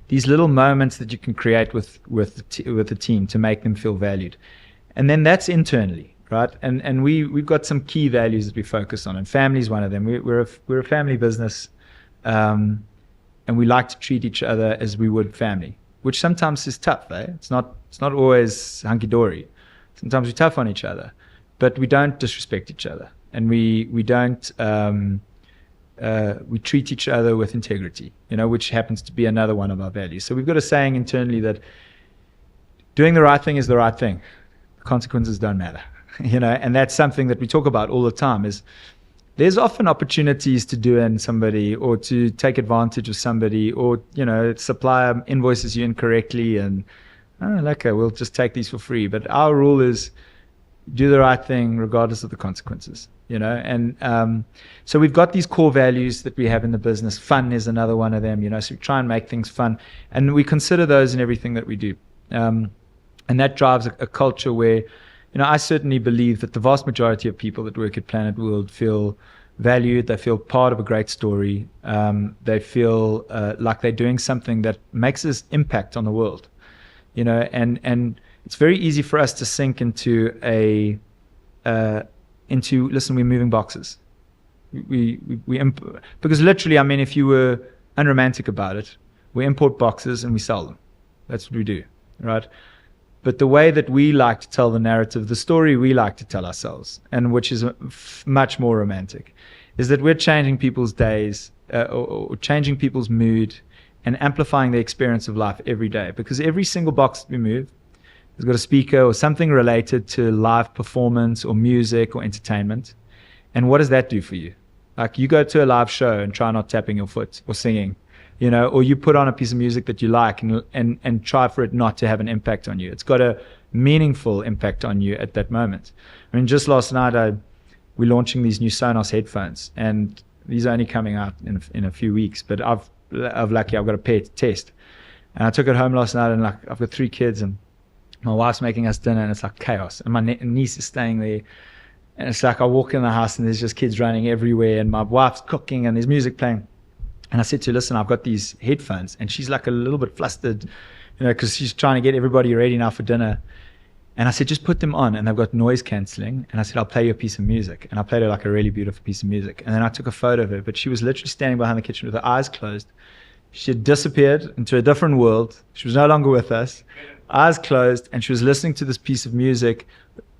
little moments that you can create with the team to make them feel valued. And then that's internally, right? And we've got some key values that we focus on, and family is one of them. We're a family business, and we like to treat each other as we would family, which sometimes is tough, eh? It's not always hunky-dory. Sometimes we're tough on each other, but we don't disrespect each other, and we don't we treat each other with integrity, which happens to be another one of our values. So we've got a saying internally that doing the right thing is the right thing. The consequences don't matter, and that's something that we talk about all the time. Is there's often opportunities to do in somebody or to take advantage of somebody, or supplier invoices you incorrectly and okay, we'll just take these for free. But our rule is do the right thing regardless of the consequences, and so we've got these core values that we have in the business. Fun is another one of them, so we try and make things fun, and we consider those in everything that we do, and that drives a culture where I certainly believe that the vast majority of people that work at Planet World feel valued, they feel part of a great story, they feel like they're doing something that makes an impact on the world, and it's very easy for us to sink into listen, we're moving boxes. Because literally, if you were unromantic about it, we import boxes and we sell them. That's what we do, right? But the way that we like to tell the narrative, the story we like to tell ourselves, and which is much more romantic, is that we're changing people's days or changing people's mood and amplifying the experience of life every day. Because every single box that we move has got a speaker or something related to live performance or music or entertainment. And what does that do for you? Like, you go to a live show and try not tapping your foot or singing, or you put on a piece of music that you like and try for it not to have an impact on you. It's got a meaningful impact on you at that moment. Just last night, we're launching these new Sonos headphones, and these are only coming out in a few weeks, but I've got a pair to test. And I took it home last night, and I've got 3 kids, and my wife's making us dinner, and it's like chaos. And my niece is staying there, and it's like I walk in the house and there's just kids running everywhere, and my wife's cooking and there's music playing. And I said to her, listen, I've got these headphones. And she's like a little bit flustered, because she's trying to get everybody ready now for dinner. And I said, just put them on, and they've got noise cancelling. And I said, I'll play you a piece of music. And I played her like a really beautiful piece of music. And then I took a photo of her, but she was literally standing behind the kitchen with her eyes closed. She had disappeared into a different world. She was no longer with us, eyes closed, and she was listening to this piece of music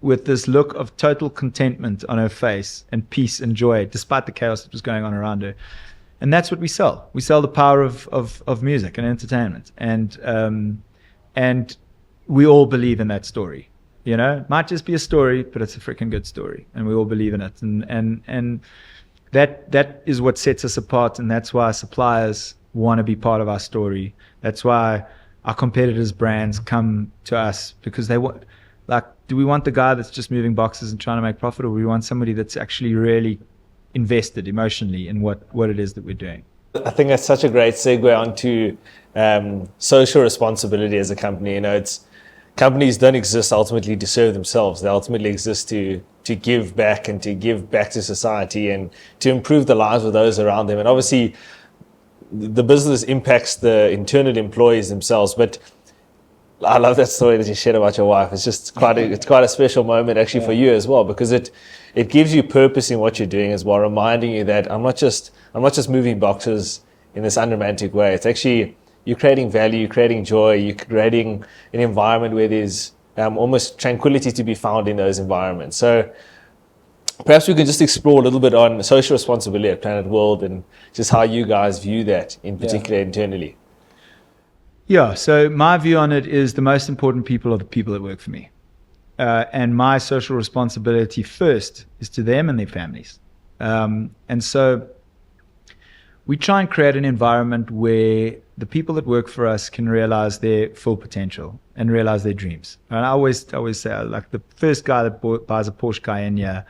with this look of total contentment on her face and peace and joy, despite the chaos that was going on around her. And that's what we sell. We sell the power of music and entertainment. And we all believe in that story. It might just be a story, but it's a freaking good story. And we all believe in it. And that is what sets us apart. And that's why suppliers want to be part of our story. That's why our competitors' brands come to us, because they want, do we want the guy that's just moving boxes and trying to make profit, or do we want somebody that's actually really invested emotionally in what it is that we're doing? I think that's such a great segue onto social responsibility as a company. Companies don't exist ultimately to serve themselves. They ultimately exist to give back and to give back to society and to improve the lives of those around them. And obviously, the business impacts the internal employees themselves. But I love that story that you shared about your wife. It's just quite a special moment actually for you as well, because it gives you purpose in what you're doing as well, reminding you that I'm not just moving boxes in this unromantic way. It's actually, you're creating value, you're creating joy, you're creating an environment where there's almost tranquility to be found in those environments. So perhaps we can just explore a little bit on social responsibility at Planet World and just how you guys view that in particular internally. Yeah, so my view on it is the most important people are the people that work for me. And my social responsibility first is to them and their families. And so we try and create an environment where the people that work for us can realize their full potential and realize their dreams. And I always say, like, the first guy that buys a Porsche Cayenne here,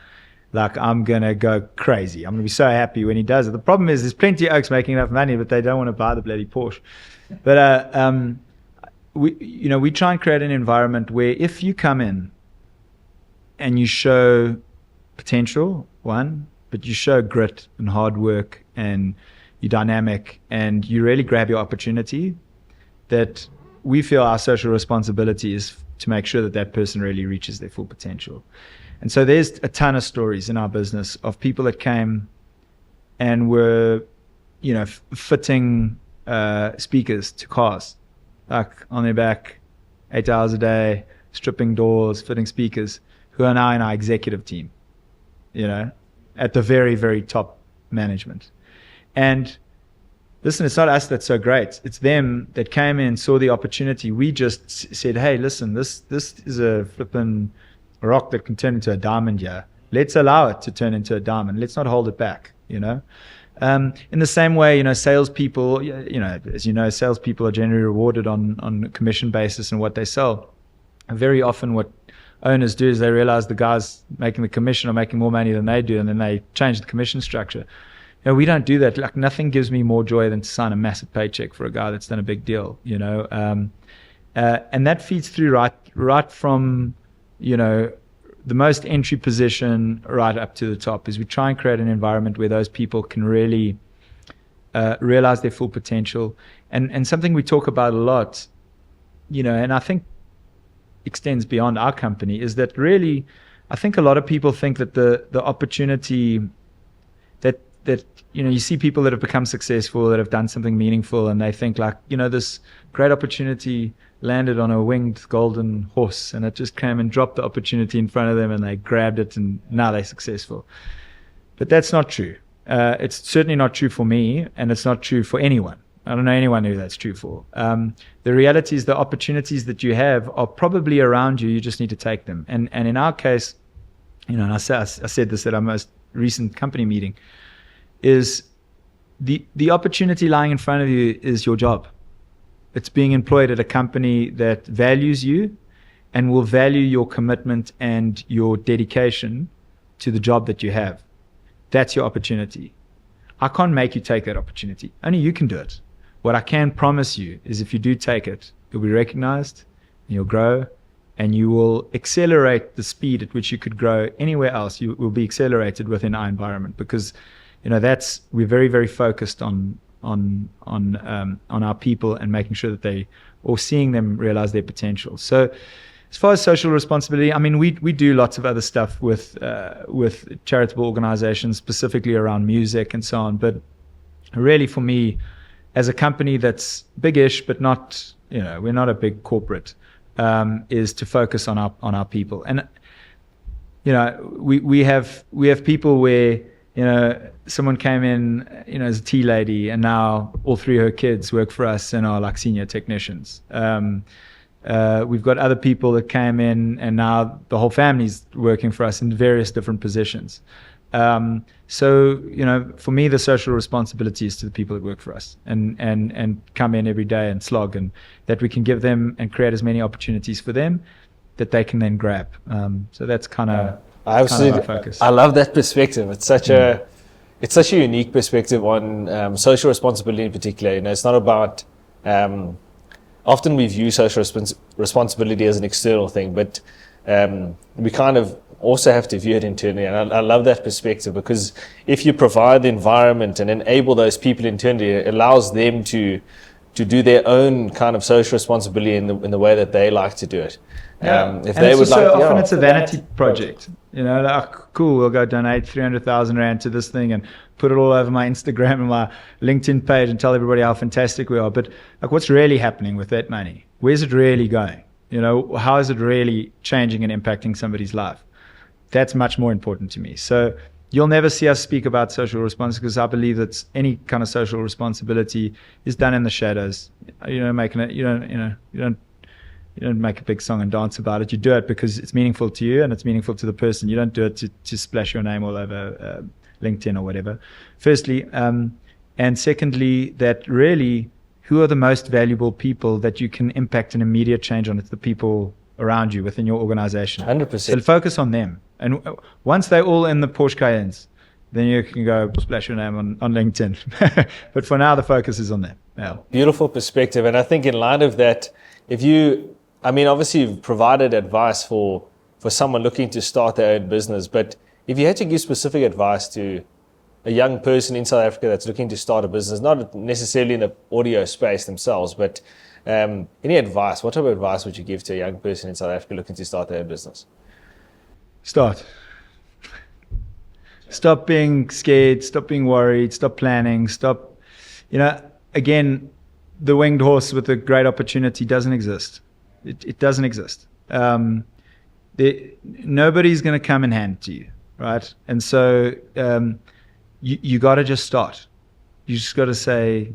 like, I'm going to go crazy. I'm going to be so happy when he does it. The problem is there's plenty of oaks making enough money, but they don't want to buy the bloody Porsche. But we try and create an environment where if you come in and you show potential, but you show grit and hard work and you're dynamic and you really grab your opportunity, that we feel our social responsibility is to make sure that that person really reaches their full potential. And so there's a ton of stories in our business of people that came and were, fitting speakers to cars, like on their back, 8 hours a day, stripping doors, fitting speakers, who are now in our executive team, at the very, very top management. And listen, it's not us that's so great. It's them that came in, saw the opportunity. We just said, hey, listen, this is a flippin' rock that can turn into a diamond here. Let's allow it to turn into a diamond. Let's not hold it back, you know. In the same way, you know, salespeople, you know, as you know, salespeople are generally rewarded on a commission basis and what they sell. And very often what owners do is they realize the guys making the commission are making more money than they do, and then they change the commission structure. You know, we don't do that. Like, nothing gives me more joy than to sign a massive paycheck for a guy that's done a big deal, you know. And that feeds through right from, you know, the most entry position right up to the top. Is we try and create an environment where those people can really realize their full potential. And something we talk about a lot, you know, and I think extends beyond our company, is that really, I think a lot of people think that the opportunity that you know, you see people that have become successful, that have done something meaningful, and they think like, you know, this great opportunity landed on a winged golden horse, and it just came and dropped the opportunity in front of them, and they grabbed it, and now they're successful. But that's not true. It's certainly not true for me, and it's not true for anyone. I don't know anyone who that's true for. The reality is the opportunities that you have are probably around you. You just need to take them. And in our case, you know, and I said this at our most recent company meeting, is the opportunity lying in front of you is your job. It's being employed at a company that values you and will value your commitment and your dedication to the job that you have. That's your opportunity. I can't make you take that opportunity. Only you can do it. What I can promise you is if you do take it, you'll be recognized, and you'll grow, and you will accelerate the speed at which you could grow anywhere else. You will be accelerated within our environment, because, you know, we're very, very focused on our people and making sure that or seeing them realize their potential. So as far as social responsibility, I mean, we do lots of other stuff with charitable organizations, specifically around music and so on. But really, for me, as a company that's big-ish, but not, you know, we're not a big corporate, is to focus on our people. And, you know, we have people where, you know, someone came in, you know, as a tea lady, and now all three of her kids work for us and are like senior technicians. We've got other people that came in, and now the whole family's working for us in various different positions. So, you know, for me, the social responsibility is to the people that work for us and come in every day and slog, and that we can give them and create as many opportunities for them that they can then grab. So that's kind of our focus. I love that perspective. It's such a unique perspective on social responsibility in particular. You know, it's not about often we view social responsibility as an external thing, but we kind of also have to view it internally. And I love that perspective, because if you provide the environment and enable those people internally, it allows them to do their own kind of social responsibility in the way that they like to do it. If they would like, often it's a vanity project. You know, like, cool, we'll go donate 300,000 Rand to this thing and put it all over my Instagram and my LinkedIn page and tell everybody how fantastic we are. But like, what's really happening with that money? Where's it really going? You know, how is it really changing and impacting somebody's life? That's much more important to me. So you'll never see us speak about social responsibility, because I believe that any kind of social responsibility is done in the shadows. You know, you don't make a big song and dance about it. You do it because it's meaningful to you and it's meaningful to the person. You don't do it to splash your name all over LinkedIn or whatever. Firstly, and secondly, that really, who are the most valuable people that you can impact an immediate change on? It's the people around you within your organization. 100%. So focus on them. And once they're all in the Porsche Cayennes, then you can go splash your name on LinkedIn. But for now, the focus is on them. Yeah. Beautiful perspective. And I think in light of that, obviously you've provided advice for someone looking to start their own business, but if you had to give specific advice to a young person in South Africa that's looking to start a business, not necessarily in the audio space themselves, but any advice, what type of advice would you give to a young person in South Africa looking to start their own business? Start. Stop being scared, stop being worried, stop planning, again, the winged horse with a great opportunity doesn't exist. It doesn't exist. Nobody's going to come and hand it to you, right? And so you got to just start. You just got to say,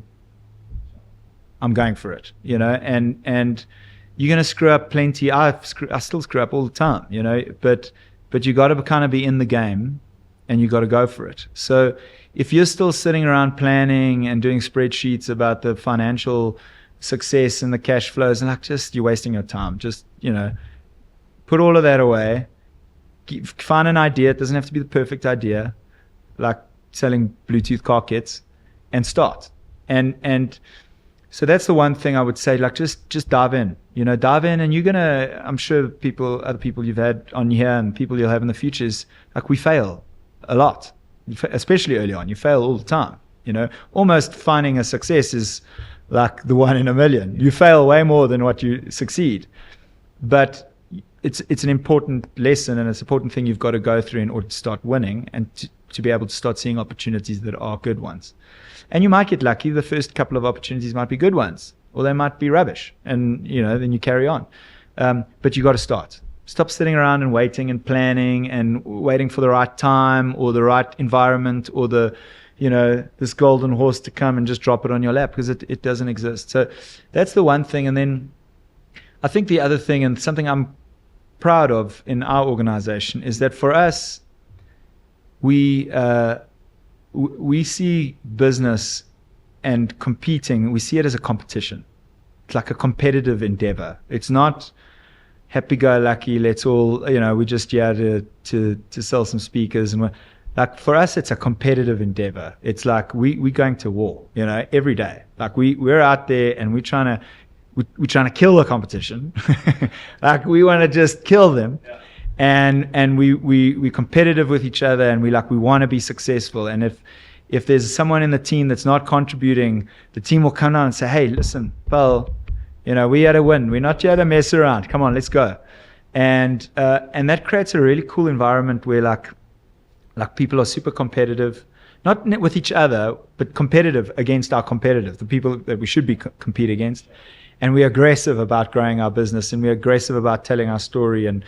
I'm going for it, you know, and you're going to screw up plenty. I still screw up all the time, you know, but you got to kind of be in the game, and you got to go for it. So if you're still sitting around planning and doing spreadsheets about the financial success and the cash flows, and like, just, you're wasting your time. Just, you know, put all of that away. Find an idea. It doesn't have to be the perfect idea, like selling Bluetooth car kits, and start. And so that's the one thing I would say, like, just dive in, you know, and you're gonna, I'm sure other people you've had on here and people you'll have in the future is, like, we fail a lot, especially early on. You fail all the time, you know. Almost finding a success is like the 1 in a million. You fail way more than what you succeed. But it's an important lesson, and it's an important thing you've got to go through in order to start winning, and to be able to start seeing opportunities that are good ones. And you might get lucky. The first couple of opportunities might be good ones, or they might be rubbish, and, you know, then you carry on. But you got to start. Stop sitting around and waiting and planning and waiting for the right time or the right environment or this golden horse to come and just drop it on your lap, because it doesn't exist. So that's the one thing. And then I think the other thing, and something I'm proud of in our organization, is that for us, we see business and competing, we see it as a competition. It's like a competitive endeavor. It's not happy-go-lucky, let's all, you know, we're just here to sell some speakers. And like, for us, it's a competitive endeavor. It's like we're going to war, you know, every day. Like, we're out there and we're trying to kill the competition. Like, we want to just kill them. Yeah. And we're competitive with each other, and we want to be successful. And if there's someone in the team that's not contributing, the team will come down and say, hey, listen, pal, you know, we had to win. We're not here to mess around. Come on, let's go. And that creates a really cool environment where like people are super competitive, not with each other, but competitive against our competitors, the people that we should be compete against. And we're aggressive about growing our business, and we're aggressive about telling our story. And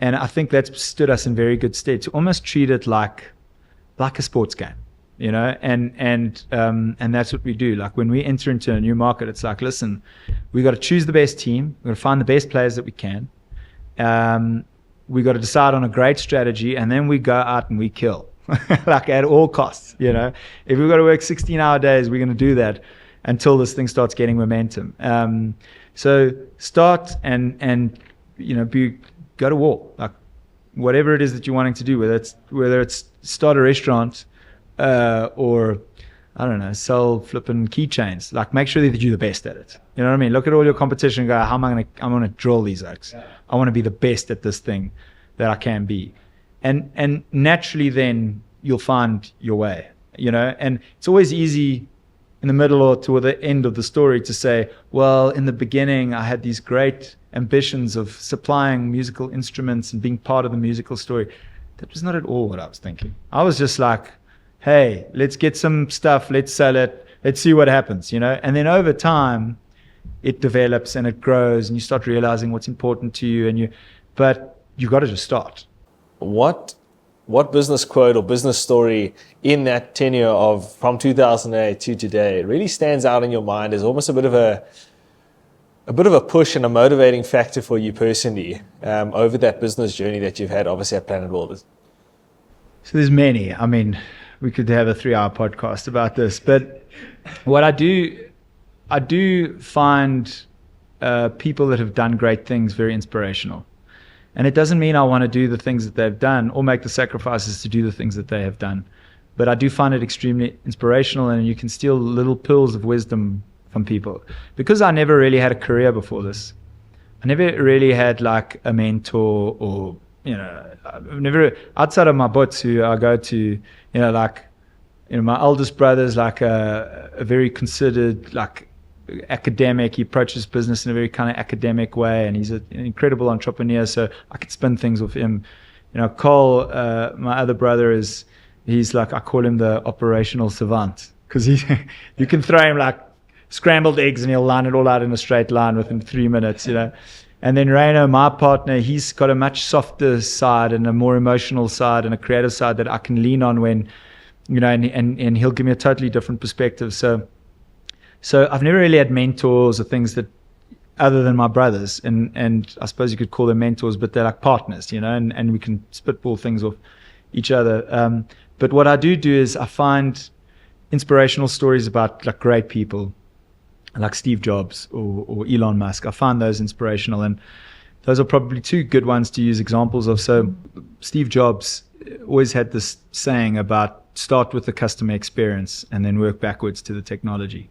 I think that's stood us in very good stead to almost treat it like a sports game, you know. And that's what we do. Like, when we enter into a new market, it's like, listen, we got to choose the best team. We got to find the best players that we can. We got to decide on a great strategy, and then we go out and we kill, like, at all costs, you know. If we've got to work 16-hour days, we're going to do that until this thing starts getting momentum. So start and you know, go to war. Like, whatever it is that you're wanting to do, whether it's start a restaurant or, I don't know, sell flipping keychains. Like, make sure that you're the best at it. You know what I mean? Look at all your competition and go, how am I'm gonna drill these oaks. Yeah. I want to be the best at this thing that I can be. And naturally then you'll find your way, you know. And it's always easy in the middle or toward the end of the story to say, well, in the beginning I had these great ambitions of supplying musical instruments and being part of the musical story. That was not at all what I was thinking. I was just like, hey, let's get some stuff, let's sell it, let's see what happens, you know. And then over time it develops and it grows, and you start realizing what's important to you, but you got to just start. What business quote or business story in that tenure of from 2008 to today really stands out in your mind as almost a bit of a push and a motivating factor for you personally over that business journey that you've had, obviously, at Planet World? So there's many. I mean, we could have a 3-hour podcast about this, but what I do find people that have done great things very inspirational. And it doesn't mean I want to do the things that they've done or make the sacrifices to do the things that they have done. But I do find it extremely inspirational, and you can steal little pills of wisdom from people. Because I never really had a career before this. I never really had like a mentor, or, you know, I've never, outside of my butts who I go to, you know, like, you know, my oldest brother's like a very considered, like, academic. He approaches business in a very kind of academic way, and he's an incredible entrepreneur, so I could spin things with him. You know, Cole, my other brother, he's like, I call him the operational savant, because you can throw him like scrambled eggs and he'll line it all out in a straight line within 3 minutes, you know. And then Raino, my partner, he's got a much softer side and a more emotional side and a creative side that I can lean on when and he'll give me a totally different perspective. So I've never really had mentors or things that, other than my brothers, and I suppose you could call them mentors, but they're like partners, and we can spitball things off each other. But what I do is I find inspirational stories about like great people, like Steve Jobs or Elon Musk. I find those inspirational, and those are probably two good ones to use examples of. So Steve Jobs always had this saying about start with the customer experience and then work backwards to the technology.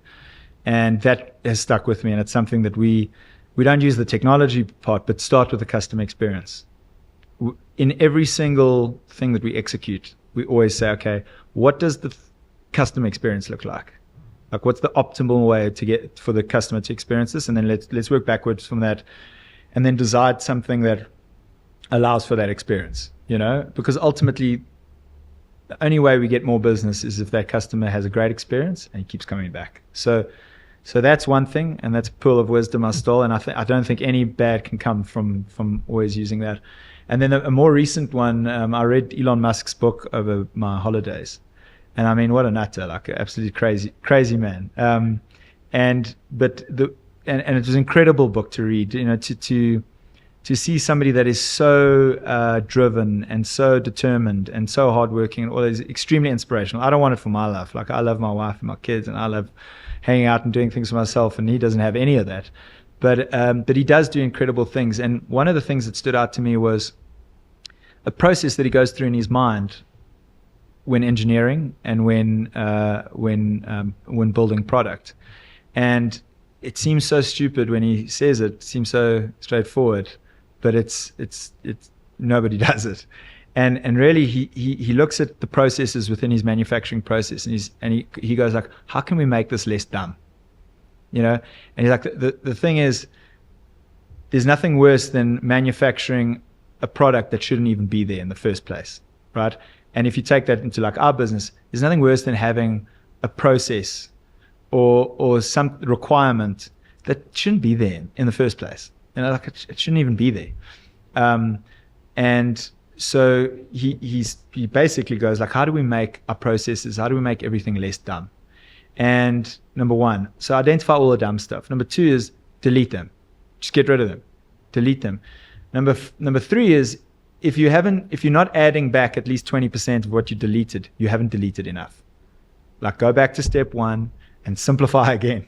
And that has stuck with me, and it's something that we don't use the technology part, but start with the customer experience. In every single thing that we execute, we always say, okay, what does the customer experience look like? Like, what's the optimal way to get for the customer to experience this? And then let's work backwards from that, and then decide something that allows for that experience, because ultimately the only way we get more business is if that customer has a great experience and he keeps coming back. So that's one thing, and that's a pearl of wisdom I stole, and I don't think any bad can come from always using that. And then a more recent one, I read Elon Musk's book over my holidays, and I mean, what a nutter, like an absolutely crazy man. And it was an incredible book to read, to see somebody that is so driven and so determined and so hardworking and all that is extremely inspirational. I don't want it for my life. Like, I love my wife and my kids, and I love hanging out and doing things for myself, and he doesn't have any of that. But he does do incredible things. And one of the things that stood out to me was a process that he goes through in his mind when engineering and when building product. And it seems so stupid when he says it. It seems so straightforward, but it's nobody does it. And really he looks at the processes within his manufacturing process, and he goes like, how can we make this less dumb? And he's like, the thing is, there's nothing worse than manufacturing a product that shouldn't even be there in the first place, right? And if you take that into like our business, there's nothing worse than having a process or some requirement that shouldn't be there in the first place. Like it shouldn't even be there. And so he basically goes like, how do we make our processes? How do we make everything less dumb? And number one, so identify all the dumb stuff. Number two is delete them. Just get rid of them. Delete them. Number three is if you're not adding back at least 20% of what you deleted, you haven't deleted enough. Like, go back to step one and simplify again,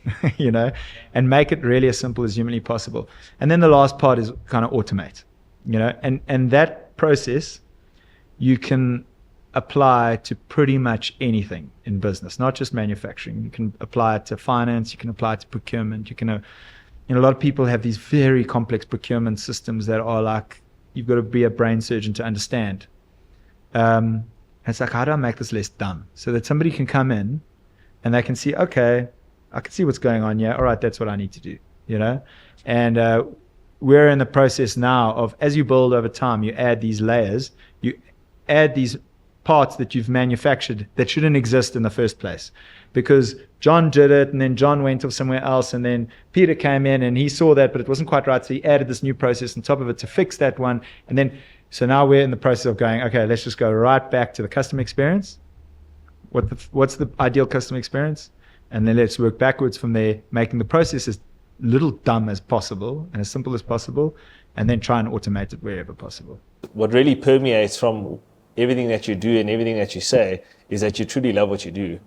and make it really as simple as humanly possible. And then the last part is kind of automate, and that process you can apply to pretty much anything in business, not just manufacturing. You can apply it to finance, you can apply it to procurement, you can, a lot of people have these very complex procurement systems that are like, you've got to be a brain surgeon to understand. It's like, how do I make this less dumb? So that somebody can come in and they can see, okay, I can see what's going on here. All right, that's what I need to do, And we're in the process now of, as you build over time, you add these layers, you add these parts that you've manufactured that shouldn't exist in the first place, because John did it, and then John went off somewhere else, and then Peter came in and he saw that, but it wasn't quite right, so he added this new process on top of it to fix that one. And then, so now we're in the process of going, okay, let's just go right back to the customer experience. What's the ideal customer experience? And then let's work backwards from there, making the process as little dumb as possible and as simple as possible, and then try and automate it wherever possible. What really permeates from everything that you do and everything that you say is that you truly love what you do.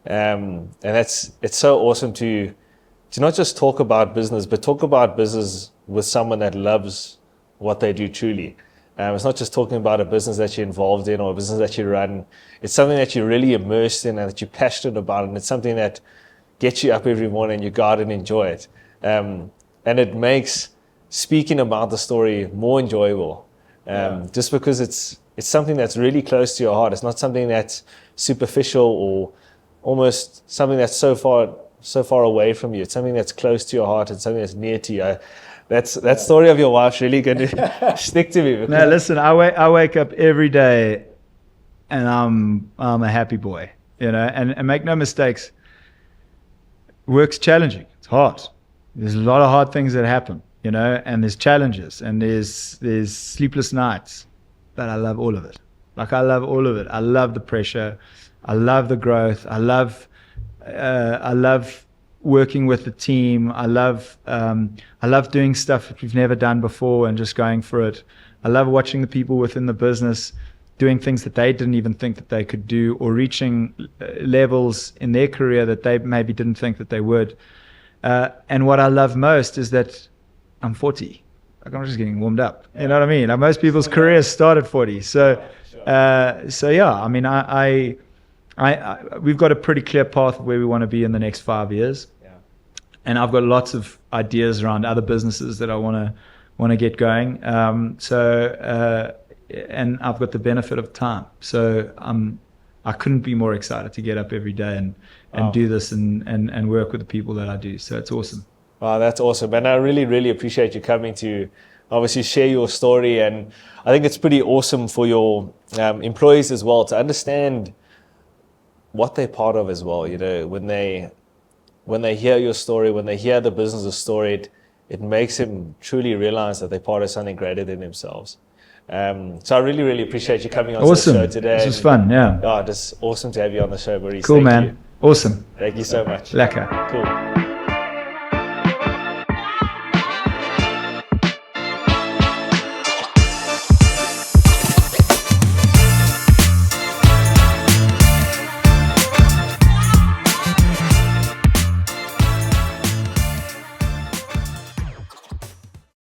And it's so awesome to not just talk about business, but talk about business with someone that loves what they do truly. It's not just talking about a business that you're involved in or a business that you run. It's something that you're really immersed in and that you're passionate about, and it's something that gets you up every morning and you go out and enjoy it. And it makes speaking about the story more enjoyable, just because it's something that's really close to your heart. It's not something that's superficial or almost something that's so far away from you. It's something that's close to your heart and something that's near to you. That story of your wife's really going to stick to me. No, listen, I wake up every day and I'm a happy boy, and make no mistakes, work's challenging. It's hard. There's a lot of hard things that happen, and there's challenges and there's sleepless nights, but I love all of it. Like, I love all of it. I love the pressure. I love the growth. I love working with the team. I love doing stuff that we've never done before and just going for it. I love watching the people within the business doing things that they didn't even think that they could do, or reaching levels in their career that they maybe didn't think that they would. And what I love most is that I'm 40. Like, I'm just getting warmed up. You know what I mean? Like, most people's careers start at 40. So yeah, I mean, we've got a pretty clear path of where we want to be in the next 5 years. Yeah. And I've got lots of ideas around other businesses that I want to get going. And I've got the benefit of time. So I couldn't be more excited to get up every day and do this and work with the people that I do. So it's awesome. Wow, that's awesome. And I really, really appreciate you coming to obviously share your story. And I think it's pretty awesome for your employees as well to understand what they're part of as well. You know, when they hear your story, when they hear the business's story, it makes them truly realize that they're part of something greater than themselves. So I really, really appreciate you coming on the show today. This was fun, yeah. Oh, it's awesome to have you on the show, Maurice. Cool, Thank man. you. Awesome. Thank you so much. Lekker. Cool.